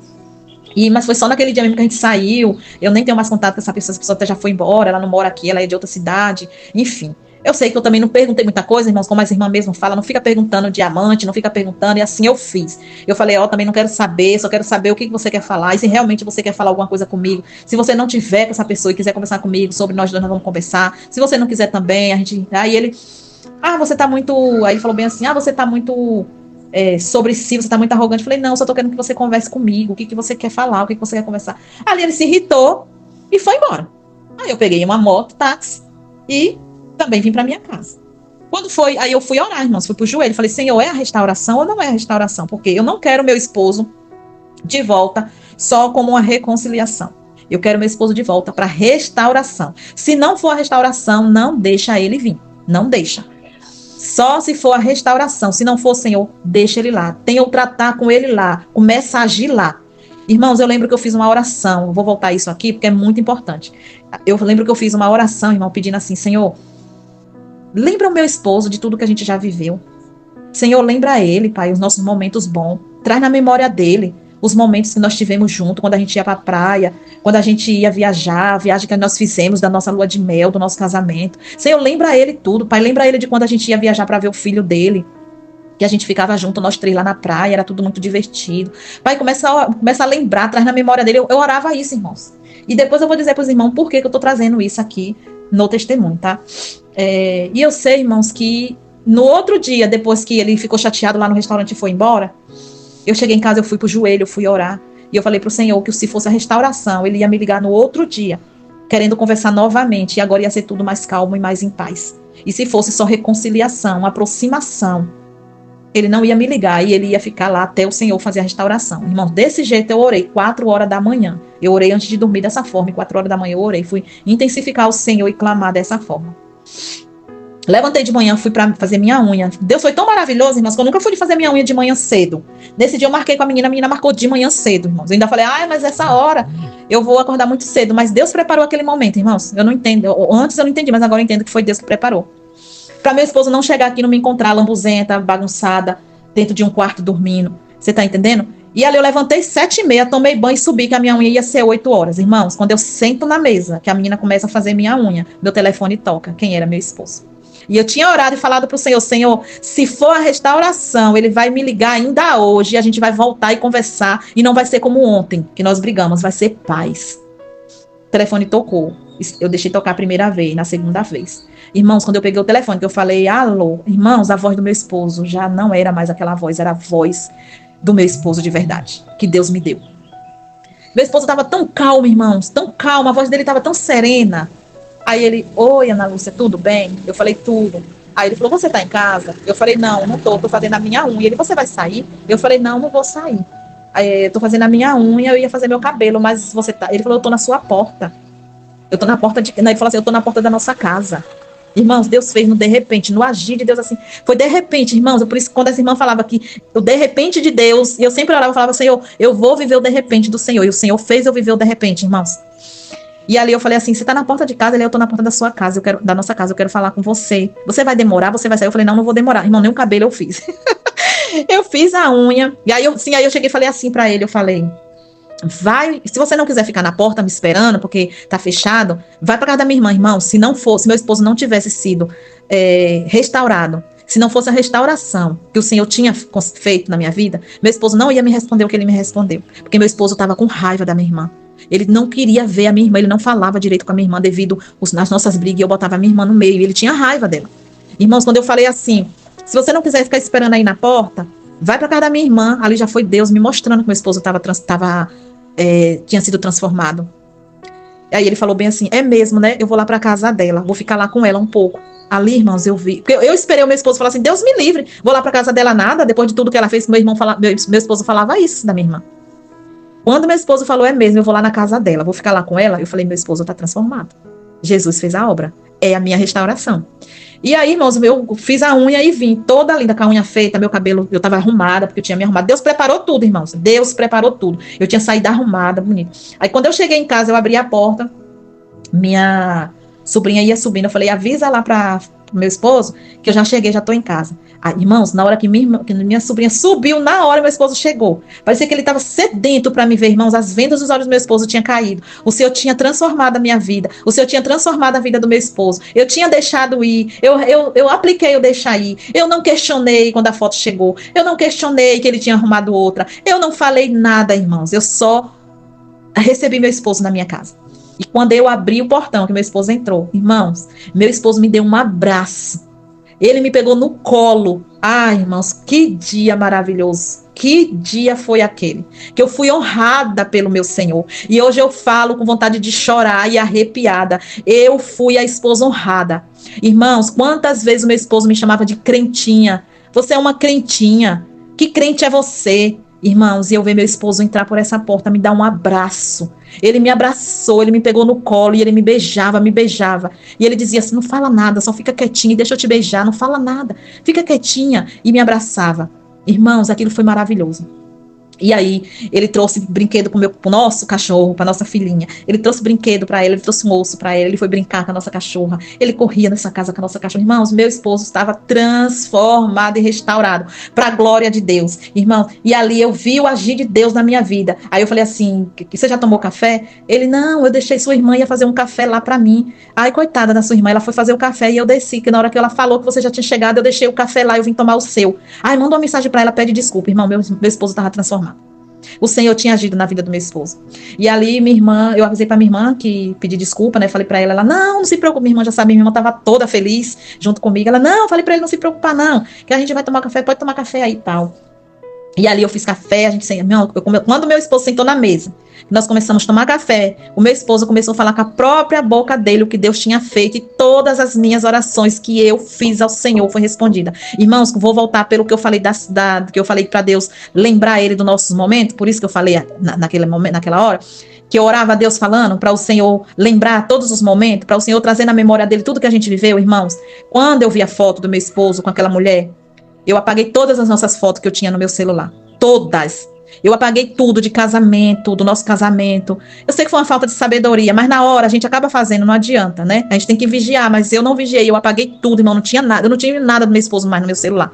[SPEAKER 1] Mas foi só naquele dia mesmo que a gente saiu. Eu nem tenho mais contato com essa pessoa até já foi embora, ela não mora aqui, ela é de outra cidade. Enfim, eu sei que eu também não perguntei muita coisa, irmãos, como as irmãs mesmo falam, não fica perguntando diamante, não fica perguntando, e assim eu fiz. Eu falei, também não quero saber, só quero saber o que você quer falar, e se realmente você quer falar alguma coisa comigo. Se você não tiver com essa pessoa e quiser conversar comigo, sobre nós dois, nós vamos conversar. Se você não quiser também, a gente... Aí ele, você tá muito... Aí ele falou bem assim, você tá muito... sobre si, você tá muito arrogante. Eu falei, não, só tô querendo que você converse comigo, o que você quer falar, o que você quer conversar. Ali ele se irritou e foi embora. Aí eu peguei uma moto, táxi, e também vim pra minha casa. Quando foi, aí eu fui orar, irmãos, fui pro joelho, falei, Senhor, é a restauração ou não é a restauração? Porque eu não quero meu esposo de volta só como uma reconciliação. Eu quero meu esposo de volta para restauração. Se não for a restauração, não deixa ele vir, não deixa. Só se for a restauração. Se não for, Senhor, deixa ele lá. Tenha o tratar com ele lá. Começa a agir lá. Irmãos, eu lembro que eu fiz uma oração. Eu vou voltar isso aqui porque é muito importante. Eu lembro que eu fiz uma oração, irmão, pedindo assim, Senhor, lembra o meu esposo de tudo que a gente já viveu. Senhor, lembra ele, Pai, os nossos momentos bons. Traz na memória dele os momentos que nós tivemos junto, quando a gente ia para a praia, quando a gente ia viajar, a viagem que nós fizemos da nossa lua de mel, do nosso casamento. Senhor, lembra ele tudo, Pai, lembra ele de quando a gente ia viajar para ver o filho dele, que a gente ficava junto, nós 3 lá na praia, era tudo muito divertido. Pai, começa a lembrar, traz na memória dele. Eu orava isso, irmãos. E depois eu vou dizer para os irmãos por que eu estou trazendo isso aqui no testemunho, tá? E eu sei, irmãos, que no outro dia, depois que ele ficou chateado lá no restaurante e foi embora, eu cheguei em casa, eu fui pro joelho, eu fui orar. E eu falei pro Senhor que se fosse a restauração, ele ia me ligar no outro dia, querendo conversar novamente. E agora ia ser tudo mais calmo e mais em paz. E se fosse só reconciliação, aproximação, ele não ia me ligar e ele ia ficar lá até o Senhor fazer a restauração. Irmão, desse jeito eu orei 4 horas da manhã. Eu orei antes de dormir dessa forma. E 4 horas da manhã eu orei. Fui intensificar o Senhor e clamar dessa forma. Levantei de manhã, fui pra fazer minha unha. Deus foi tão maravilhoso, irmãos, que eu nunca fui fazer minha unha de manhã cedo. Nesse dia eu marquei com a menina marcou de manhã cedo, irmãos. Eu ainda falei, mas essa hora eu vou acordar muito cedo. Mas Deus preparou aquele momento, irmãos. Eu não entendo. Antes eu não entendi, mas agora eu entendo que foi Deus que preparou. Pra meu esposo não chegar aqui e não me encontrar lambuzenta, bagunçada, dentro de um quarto dormindo. Você tá entendendo? E ali eu levantei 7h30, tomei banho e subi, que a minha unha ia ser 8 horas. Irmãos, quando eu sento na mesa, que a menina começa a fazer minha unha, meu telefone toca. Quem era? Meu esposo. E eu tinha orado e falado pro Senhor, Senhor, se for a restauração, ele vai me ligar ainda hoje, e a gente vai voltar e conversar, e não vai ser como ontem, que nós brigamos, vai ser paz. O telefone tocou. Eu deixei tocar a primeira vez, na segunda vez. Irmãos, quando eu peguei o telefone, que eu falei, alô, irmãos, a voz do meu esposo já não era mais aquela voz, era a voz do meu esposo de verdade, que Deus me deu. Meu esposo estava tão calmo, irmãos, tão calmo, a voz dele estava tão serena. Aí ele, oi, Ana Lúcia, tudo bem? Eu falei, tudo. Aí ele falou, você tá em casa? Eu falei, não, não tô fazendo a minha unha. Ele, você vai sair? Eu falei, não, não vou sair. Aí, eu tô fazendo a minha unha, eu ia fazer meu cabelo, mas você tá... Ele falou, eu tô na sua porta. Eu tô na porta de... Ele falou assim, eu tô na porta da nossa casa. Irmãos, Deus fez no de repente, no agir de Deus assim. Foi de repente, irmãos. Por isso, quando essa irmã falava que o de repente de Deus, e eu sempre orava e falava, Senhor, eu vou viver o de repente do Senhor. E o Senhor fez eu viver o de repente, irmãos. E ali eu falei assim, você tá na porta de casa? Ele, eu tô na porta da sua casa, da nossa casa, eu quero falar com você. Você vai demorar? Você vai sair? Eu falei, não, não vou demorar. Irmão, nem o cabelo eu fiz. Eu fiz a unha. E aí aí eu cheguei e falei assim pra ele, eu falei, vai, se você não quiser ficar na porta me esperando, porque tá fechado, vai pra casa da minha irmã, irmão. Se não fosse, meu esposo não tivesse sido restaurado, se não fosse a restauração que o Senhor tinha feito na minha vida, meu esposo não ia me responder o que ele me respondeu, porque meu esposo estava com raiva da minha irmã. Ele não queria ver a minha irmã, ele não falava direito com a minha irmã devido às nossas brigas, e eu botava a minha irmã no meio, e ele tinha raiva dela. Irmãos, quando eu falei assim, se você não quiser ficar esperando aí na porta, vai pra casa da minha irmã. Ali já foi Deus me mostrando que meu esposo tinha sido transformado. Aí ele falou bem assim, é mesmo, né? Eu vou lá pra casa dela, vou ficar lá com ela um pouco. Ali, irmãos, eu vi. Eu esperei o meu esposo falar assim, Deus me livre, vou lá pra casa dela nada, depois de tudo que ela fez, meu esposo falava isso da minha irmã. Quando meu esposo falou, é mesmo, eu vou lá na casa dela, vou ficar lá com ela, eu falei, meu esposo tá transformado. Jesus fez a obra, é a minha restauração. E aí, irmãos, eu fiz a unha e vim toda linda, com a unha feita, meu cabelo, eu tava arrumada, porque eu tinha me arrumado. Deus preparou tudo, irmãos. Deus preparou tudo. Eu tinha saído arrumada, bonita. Aí, quando eu cheguei em casa, eu abri a porta, minha sobrinha ia subindo, eu falei, avisa lá para meu esposo, que eu já cheguei, já tô em casa. Aí, irmãos, na hora que minha sobrinha subiu, na hora meu esposo chegou. Parecia que ele estava sedento para me ver, irmãos. As vendas dos olhos do meu esposo tinham caído. O Senhor tinha transformado a minha vida. O Senhor tinha transformado a vida do meu esposo. Eu tinha deixado ir. Eu apliquei o deixar ir. Eu não questionei quando a foto chegou. Eu não questionei que ele tinha arrumado outra. Eu não falei nada, irmãos. Eu só recebi meu esposo na minha casa. E quando eu abri o portão, que meu esposo entrou, irmãos, meu esposo me deu um abraço. Ele me pegou no colo. Ai, irmãos, que dia maravilhoso. Que dia foi aquele? Que eu fui honrada pelo meu Senhor. E hoje eu falo com vontade de chorar e arrepiada. Eu fui a esposa honrada. Irmãos, quantas vezes o meu esposo me chamava de crentinha. Você é uma crentinha. Que crente é você? Irmãos, e eu ver meu esposo entrar por essa porta, me dar um abraço. Ele me abraçou, ele me pegou no colo e ele me beijava, me beijava. E ele dizia assim, não fala nada, só fica quietinha e deixa eu te beijar, não fala nada, fica quietinha. E me abraçava. Irmãos, aquilo foi maravilhoso. E aí, ele trouxe brinquedo pro nosso cachorro, pra nossa filhinha. Ele trouxe brinquedo pra ela, ele trouxe um osso pra ela, ele foi brincar com a nossa cachorra. Ele corria nessa casa com a nossa cachorra. Irmãos, meu esposo estava transformado e restaurado pra glória de Deus. Irmão, e ali eu vi o agir de Deus na minha vida. Aí eu falei assim, você já tomou café? Ele, não, eu deixei sua irmã ia fazer um café lá pra mim. Ai, coitada da sua irmã, ela foi fazer o café e eu desci, que na hora que ela falou que você já tinha chegado, eu deixei o café lá, eu vim tomar o seu. Ai, manda uma mensagem pra ela, pede desculpa. Irmão, meu esposo estava transformado. O Senhor tinha agido na vida do meu esposo. E ali minha irmã, eu avisei pra minha irmã que pedi desculpa, né? Falei pra ela, não se preocupe, minha irmã já sabe, minha irmã tava toda feliz junto comigo. Ela, não, falei pra ele não se preocupar não, que a gente vai tomar café, pode tomar café aí e tal. E ali eu fiz café, quando meu esposo sentou na mesa, nós começamos a tomar café, o meu esposo começou a falar com a própria boca dele o que Deus tinha feito, e todas as minhas orações que eu fiz ao Senhor foi respondida. Irmãos, vou voltar pelo que eu falei que eu falei para Deus lembrar ele dos nossos momentos, por isso que eu falei naquele momento, naquela hora, que eu orava a Deus falando para o Senhor lembrar todos os momentos, para o Senhor trazer na memória dele tudo que a gente viveu, irmãos. Quando eu vi a foto do meu esposo com aquela mulher, eu apaguei todas as nossas fotos que eu tinha no meu celular. Todas. Eu apaguei tudo de casamento, do nosso casamento. Eu sei que foi uma falta de sabedoria, mas na hora a gente acaba fazendo, não adianta, né? A gente tem que vigiar, mas eu não vigiei, eu apaguei tudo, irmão, não tinha nada. Eu não tinha nada do meu esposo mais no meu celular.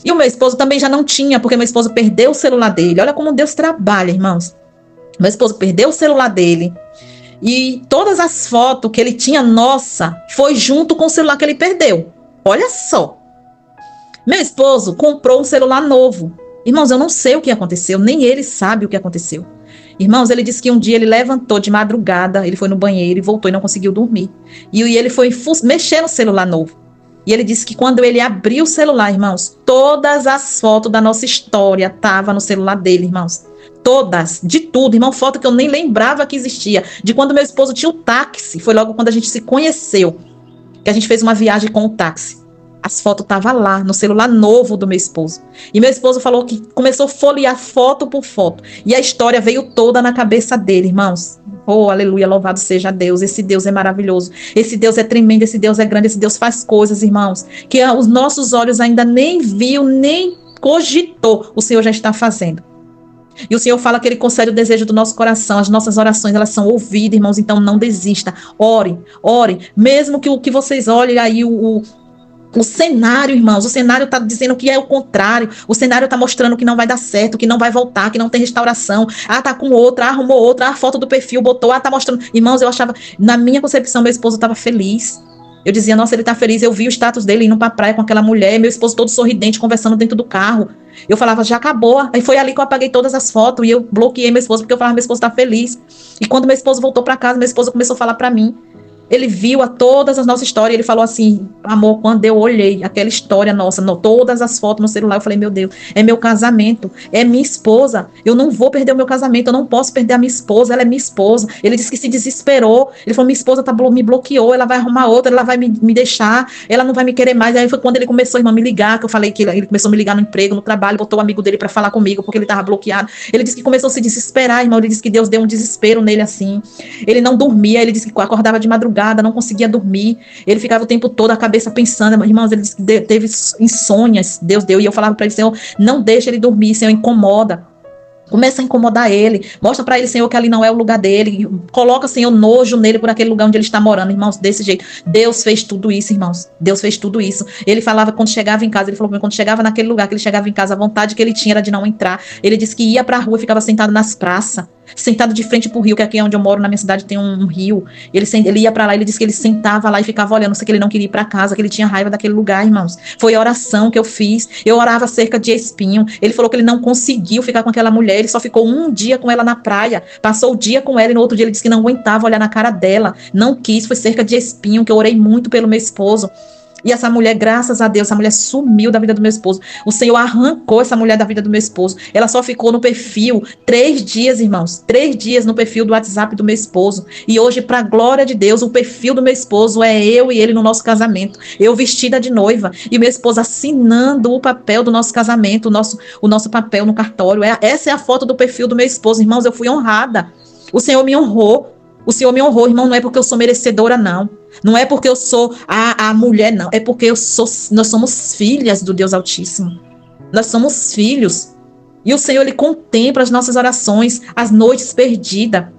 [SPEAKER 1] E o meu esposo também já não tinha, porque meu esposo perdeu o celular dele. Olha como Deus trabalha, irmãos. Meu esposo perdeu o celular dele. E todas as fotos que ele tinha, nossa, foi junto com o celular que ele perdeu. Olha só. Meu esposo comprou um celular novo. Irmãos, eu não sei o que aconteceu, nem ele sabe o que aconteceu. Irmãos, ele disse que um dia ele levantou de madrugada, ele foi no banheiro e voltou e não conseguiu dormir. E ele foi mexer no celular novo. E ele disse que quando ele abriu o celular, irmãos, todas as fotos da nossa história estavam no celular dele, irmãos. Todas, de tudo, irmão, foto que eu nem lembrava que existia. De quando meu esposo tinha o táxi, foi logo quando a gente se conheceu, que a gente fez uma viagem com o táxi. As fotos estavam lá, no celular novo do meu esposo. E meu esposo falou que começou a folhear foto por foto. E a história veio toda na cabeça dele, irmãos. Oh, aleluia, louvado seja Deus. Esse Deus é maravilhoso. Esse Deus é tremendo, esse Deus é grande, esse Deus faz coisas, irmãos, que os nossos olhos ainda nem viu, nem cogitou. O Senhor já está fazendo. E o Senhor fala que Ele concede o desejo do nosso coração. As nossas orações, elas são ouvidas, irmãos. Então não desista. Ore, ore. Mesmo que o que vocês olhem aí, o cenário, irmãos, o cenário está dizendo que é o contrário. O cenário está mostrando que não vai dar certo, que não vai voltar, que não tem restauração. Ah, tá com outra, arrumou outra, a foto do perfil botou, tá mostrando. Irmãos, eu achava, na minha concepção, meu esposo estava feliz. Eu dizia, nossa, ele tá feliz. Eu vi o status dele indo pra praia com aquela mulher, meu esposo todo sorridente, conversando dentro do carro. Eu falava, já acabou. Aí foi ali que eu apaguei todas as fotos e eu bloqueei meu esposo, porque eu falava, meu esposo tá feliz. E quando meu esposo voltou pra casa, meu esposo começou a falar pra mim. Ele viu todas as nossas histórias, ele falou assim, amor, quando eu olhei aquela história nossa, todas as fotos no celular, eu falei, meu Deus, é meu casamento, é minha esposa, eu não vou perder o meu casamento, eu não posso perder a minha esposa, ela é minha esposa. Ele disse que se desesperou, ele falou, minha esposa me bloqueou, ela vai arrumar outra, ela vai me deixar, ela não vai me querer mais. Aí foi quando ele começou, irmão, a me ligar, que eu falei que ele começou a me ligar no emprego, no trabalho, botou o amigo dele para falar comigo, porque ele estava bloqueado. Ele disse que começou a se desesperar, irmão, ele disse que Deus deu um desespero nele assim, ele não dormia, ele disse que acordava de madrugada, não conseguia dormir, ele ficava o tempo todo a cabeça pensando, irmãos, ele disse que teve insônias, Deus deu, e eu falava para ele, Senhor, não deixa ele dormir, Senhor, incomoda. Começa a incomodar ele, mostra para ele, Senhor, que ali não é o lugar dele, coloca, Senhor, nojo nele por aquele lugar onde ele está morando, irmãos, desse jeito. Deus fez tudo isso, irmãos, Deus fez tudo isso. Ele falava quando chegava em casa, ele falou para mim, quando chegava naquele lugar, que ele chegava em casa, a vontade que ele tinha era de não entrar. Ele disse que ia para a rua e ficava sentado nas praças, sentado de frente pro rio, que aqui onde eu moro, na minha cidade, tem um rio. Ele ia para lá, ele disse que ele sentava lá e ficava olhando, sei que ele não queria ir para casa, que ele tinha raiva daquele lugar, irmãos. Foi a oração que eu fiz, eu orava cerca de espinho. Ele falou que ele não conseguiu ficar com aquela mulher, ele só ficou um dia com ela na praia, passou o dia com ela e no outro dia ele disse que não aguentava olhar na cara dela, não quis, foi cerca de espinho, que eu orei muito pelo meu esposo. E essa mulher, graças a Deus, essa mulher sumiu da vida do meu esposo. O Senhor arrancou essa mulher da vida do meu esposo. Ela só ficou no perfil 3 dias, irmãos. 3 dias no perfil do WhatsApp do meu esposo. E hoje, para a glória de Deus, o perfil do meu esposo é eu e ele no nosso casamento. Eu vestida de noiva e meu esposo assinando o papel do nosso casamento, o nosso papel no cartório. Essa é a foto do perfil do meu esposo. Irmãos, eu fui honrada. O Senhor me honrou. O Senhor me honrou, irmão, não é porque eu sou merecedora, não. Não é porque eu sou a mulher, não. É porque nós somos filhas do Deus Altíssimo. Nós somos filhos. E o Senhor, Ele contempla as nossas orações, as noites perdidas.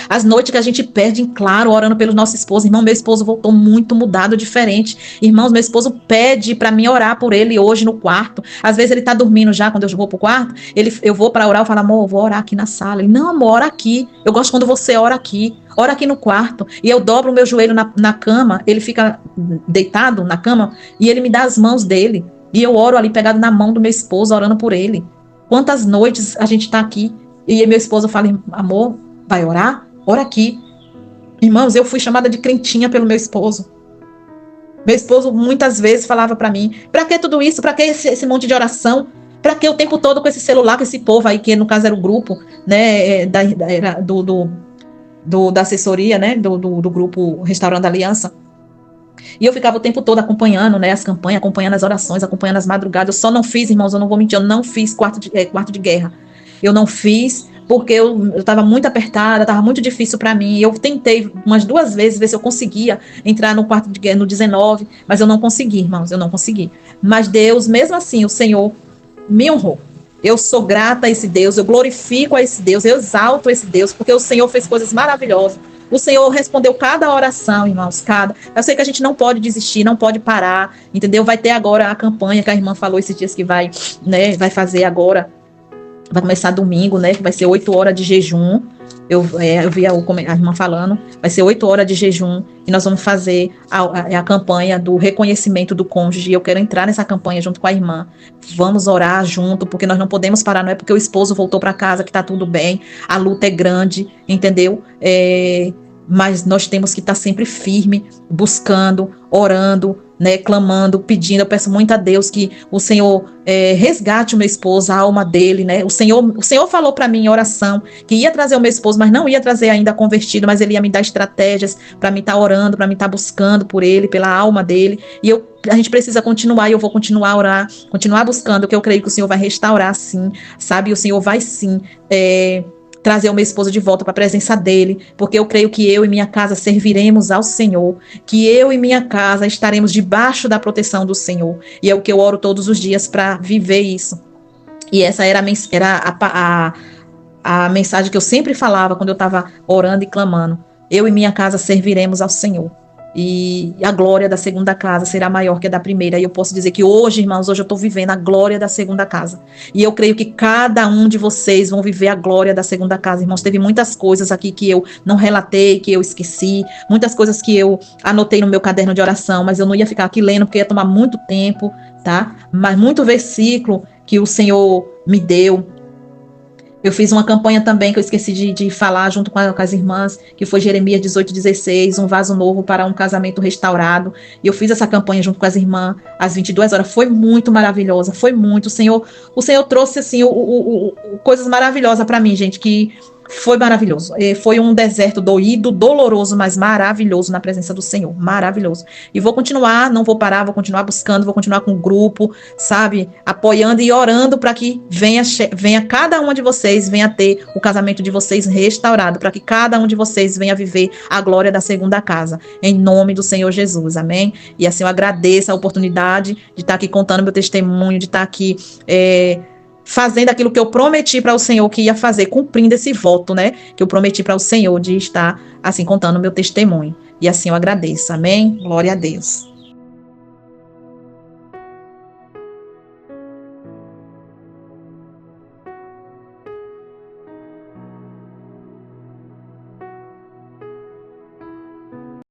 [SPEAKER 1] As noites que a gente perde em claro, orando pelo nosso esposo. Irmão, meu esposo voltou muito mudado, diferente. Irmãos, meu esposo pede para mim orar por ele hoje no quarto. Às vezes ele tá dormindo já, quando eu vou pro quarto, eu vou para orar, eu falo, amor, eu vou orar aqui na sala. Ele, não, amor, ora aqui. Eu gosto quando você ora aqui. Ora aqui no quarto. E eu dobro o meu joelho na cama, ele fica deitado na cama, e ele me dá as mãos dele. E eu oro ali, pegado na mão do meu esposo, orando por ele. Quantas noites a gente tá aqui, e meu esposo fala, amor, vai orar? Ora aqui. Irmãos, eu fui chamada de crentinha pelo meu esposo. Meu esposo muitas vezes falava para mim, para que tudo isso? Para que esse monte de oração? Para que o tempo todo com esse celular, com esse povo aí, que no caso era o grupo, né, da assessoria, né, do grupo Restaurando Aliança. E eu ficava o tempo todo acompanhando, né, as campanhas, acompanhando as orações, acompanhando as madrugadas. Eu só não fiz, irmãos, eu não vou mentir, eu não fiz quarto de guerra. Eu não fiz porque eu estava muito apertada, estava muito difícil para mim. Eu tentei umas 2 vezes ver se eu conseguia entrar no quarto de guerra no 19, mas eu não consegui, irmãos, eu não consegui. Mas Deus, mesmo assim, o Senhor me honrou. Eu sou grata a esse Deus, eu glorifico a esse Deus, eu exalto esse Deus, porque o Senhor fez coisas maravilhosas. O Senhor respondeu cada oração, irmãos, cada. Eu sei que a gente não pode desistir, não pode parar, entendeu? Vai ter agora a campanha que a irmã falou esses dias que vai, né, vai fazer agora. Vai começar domingo, né? Que vai ser 8 horas de jejum. Eu vi a irmã falando. Vai ser 8 horas de jejum. E nós vamos fazer a campanha do reconhecimento do cônjuge. Eu quero entrar nessa campanha junto com a irmã. Vamos orar junto, porque nós não podemos parar. Não é porque o esposo voltou para casa que tá tudo bem. A luta é grande, entendeu? Mas nós temos que estar sempre firme, buscando, orando, né, clamando, pedindo. Eu peço muito a Deus que o Senhor resgate o meu esposo, a alma dele, né? O Senhor falou para mim em oração que ia trazer o meu esposo, mas não ia trazer ainda convertido, mas ele ia me dar estratégias para mim estar orando, para mim estar buscando por ele, pela alma dele. E eu a gente precisa continuar, e eu vou continuar a orar, continuar buscando, que eu creio que o Senhor vai restaurar sim, sabe? O Senhor vai sim trazer o meu esposo de volta para a presença dele, porque eu creio que eu e minha casa serviremos ao Senhor, que eu e minha casa estaremos debaixo da proteção do Senhor, e é o que eu oro todos os dias para viver isso. E essa era a mensagem que eu sempre falava quando eu estava orando e clamando: eu e minha casa serviremos ao Senhor. E a glória da segunda casa será maior que a da primeira. E eu posso dizer que hoje, irmãos, hoje eu estou vivendo a glória da segunda casa. E eu creio que cada um de vocês vão viver a glória da segunda casa. Irmãos, teve muitas coisas aqui que eu não relatei, que eu esqueci, muitas coisas que eu anotei no meu caderno de oração, mas eu não ia ficar aqui lendo porque ia tomar muito tempo, tá? Mas muito versículo que o Senhor me deu. Eu fiz uma campanha também que eu esqueci de falar junto com as irmãs, que foi Jeremias 18:16, um vaso novo para um casamento restaurado. E eu fiz essa campanha junto com as irmãs às 22 horas. Foi muito maravilhosa, foi muito. O Senhor trouxe assim coisas maravilhosas para mim, gente, que foi maravilhoso. Foi um deserto doído, doloroso, mas maravilhoso na presença do Senhor. Maravilhoso. E vou continuar, não vou parar, vou continuar buscando, vou continuar com o grupo, sabe? Apoiando e orando para que venha cada uma de vocês, venha ter o casamento de vocês restaurado, para que cada um de vocês venha viver a glória da segunda casa. Em nome do Senhor Jesus. Amém? E assim eu agradeço a oportunidade de estar aqui contando meu testemunho, de estar aqui fazendo aquilo que eu prometi para o Senhor que ia fazer, cumprindo esse voto, né? Que eu prometi para o Senhor de estar, assim, contando o meu testemunho. E assim eu agradeço. Amém? Glória a Deus.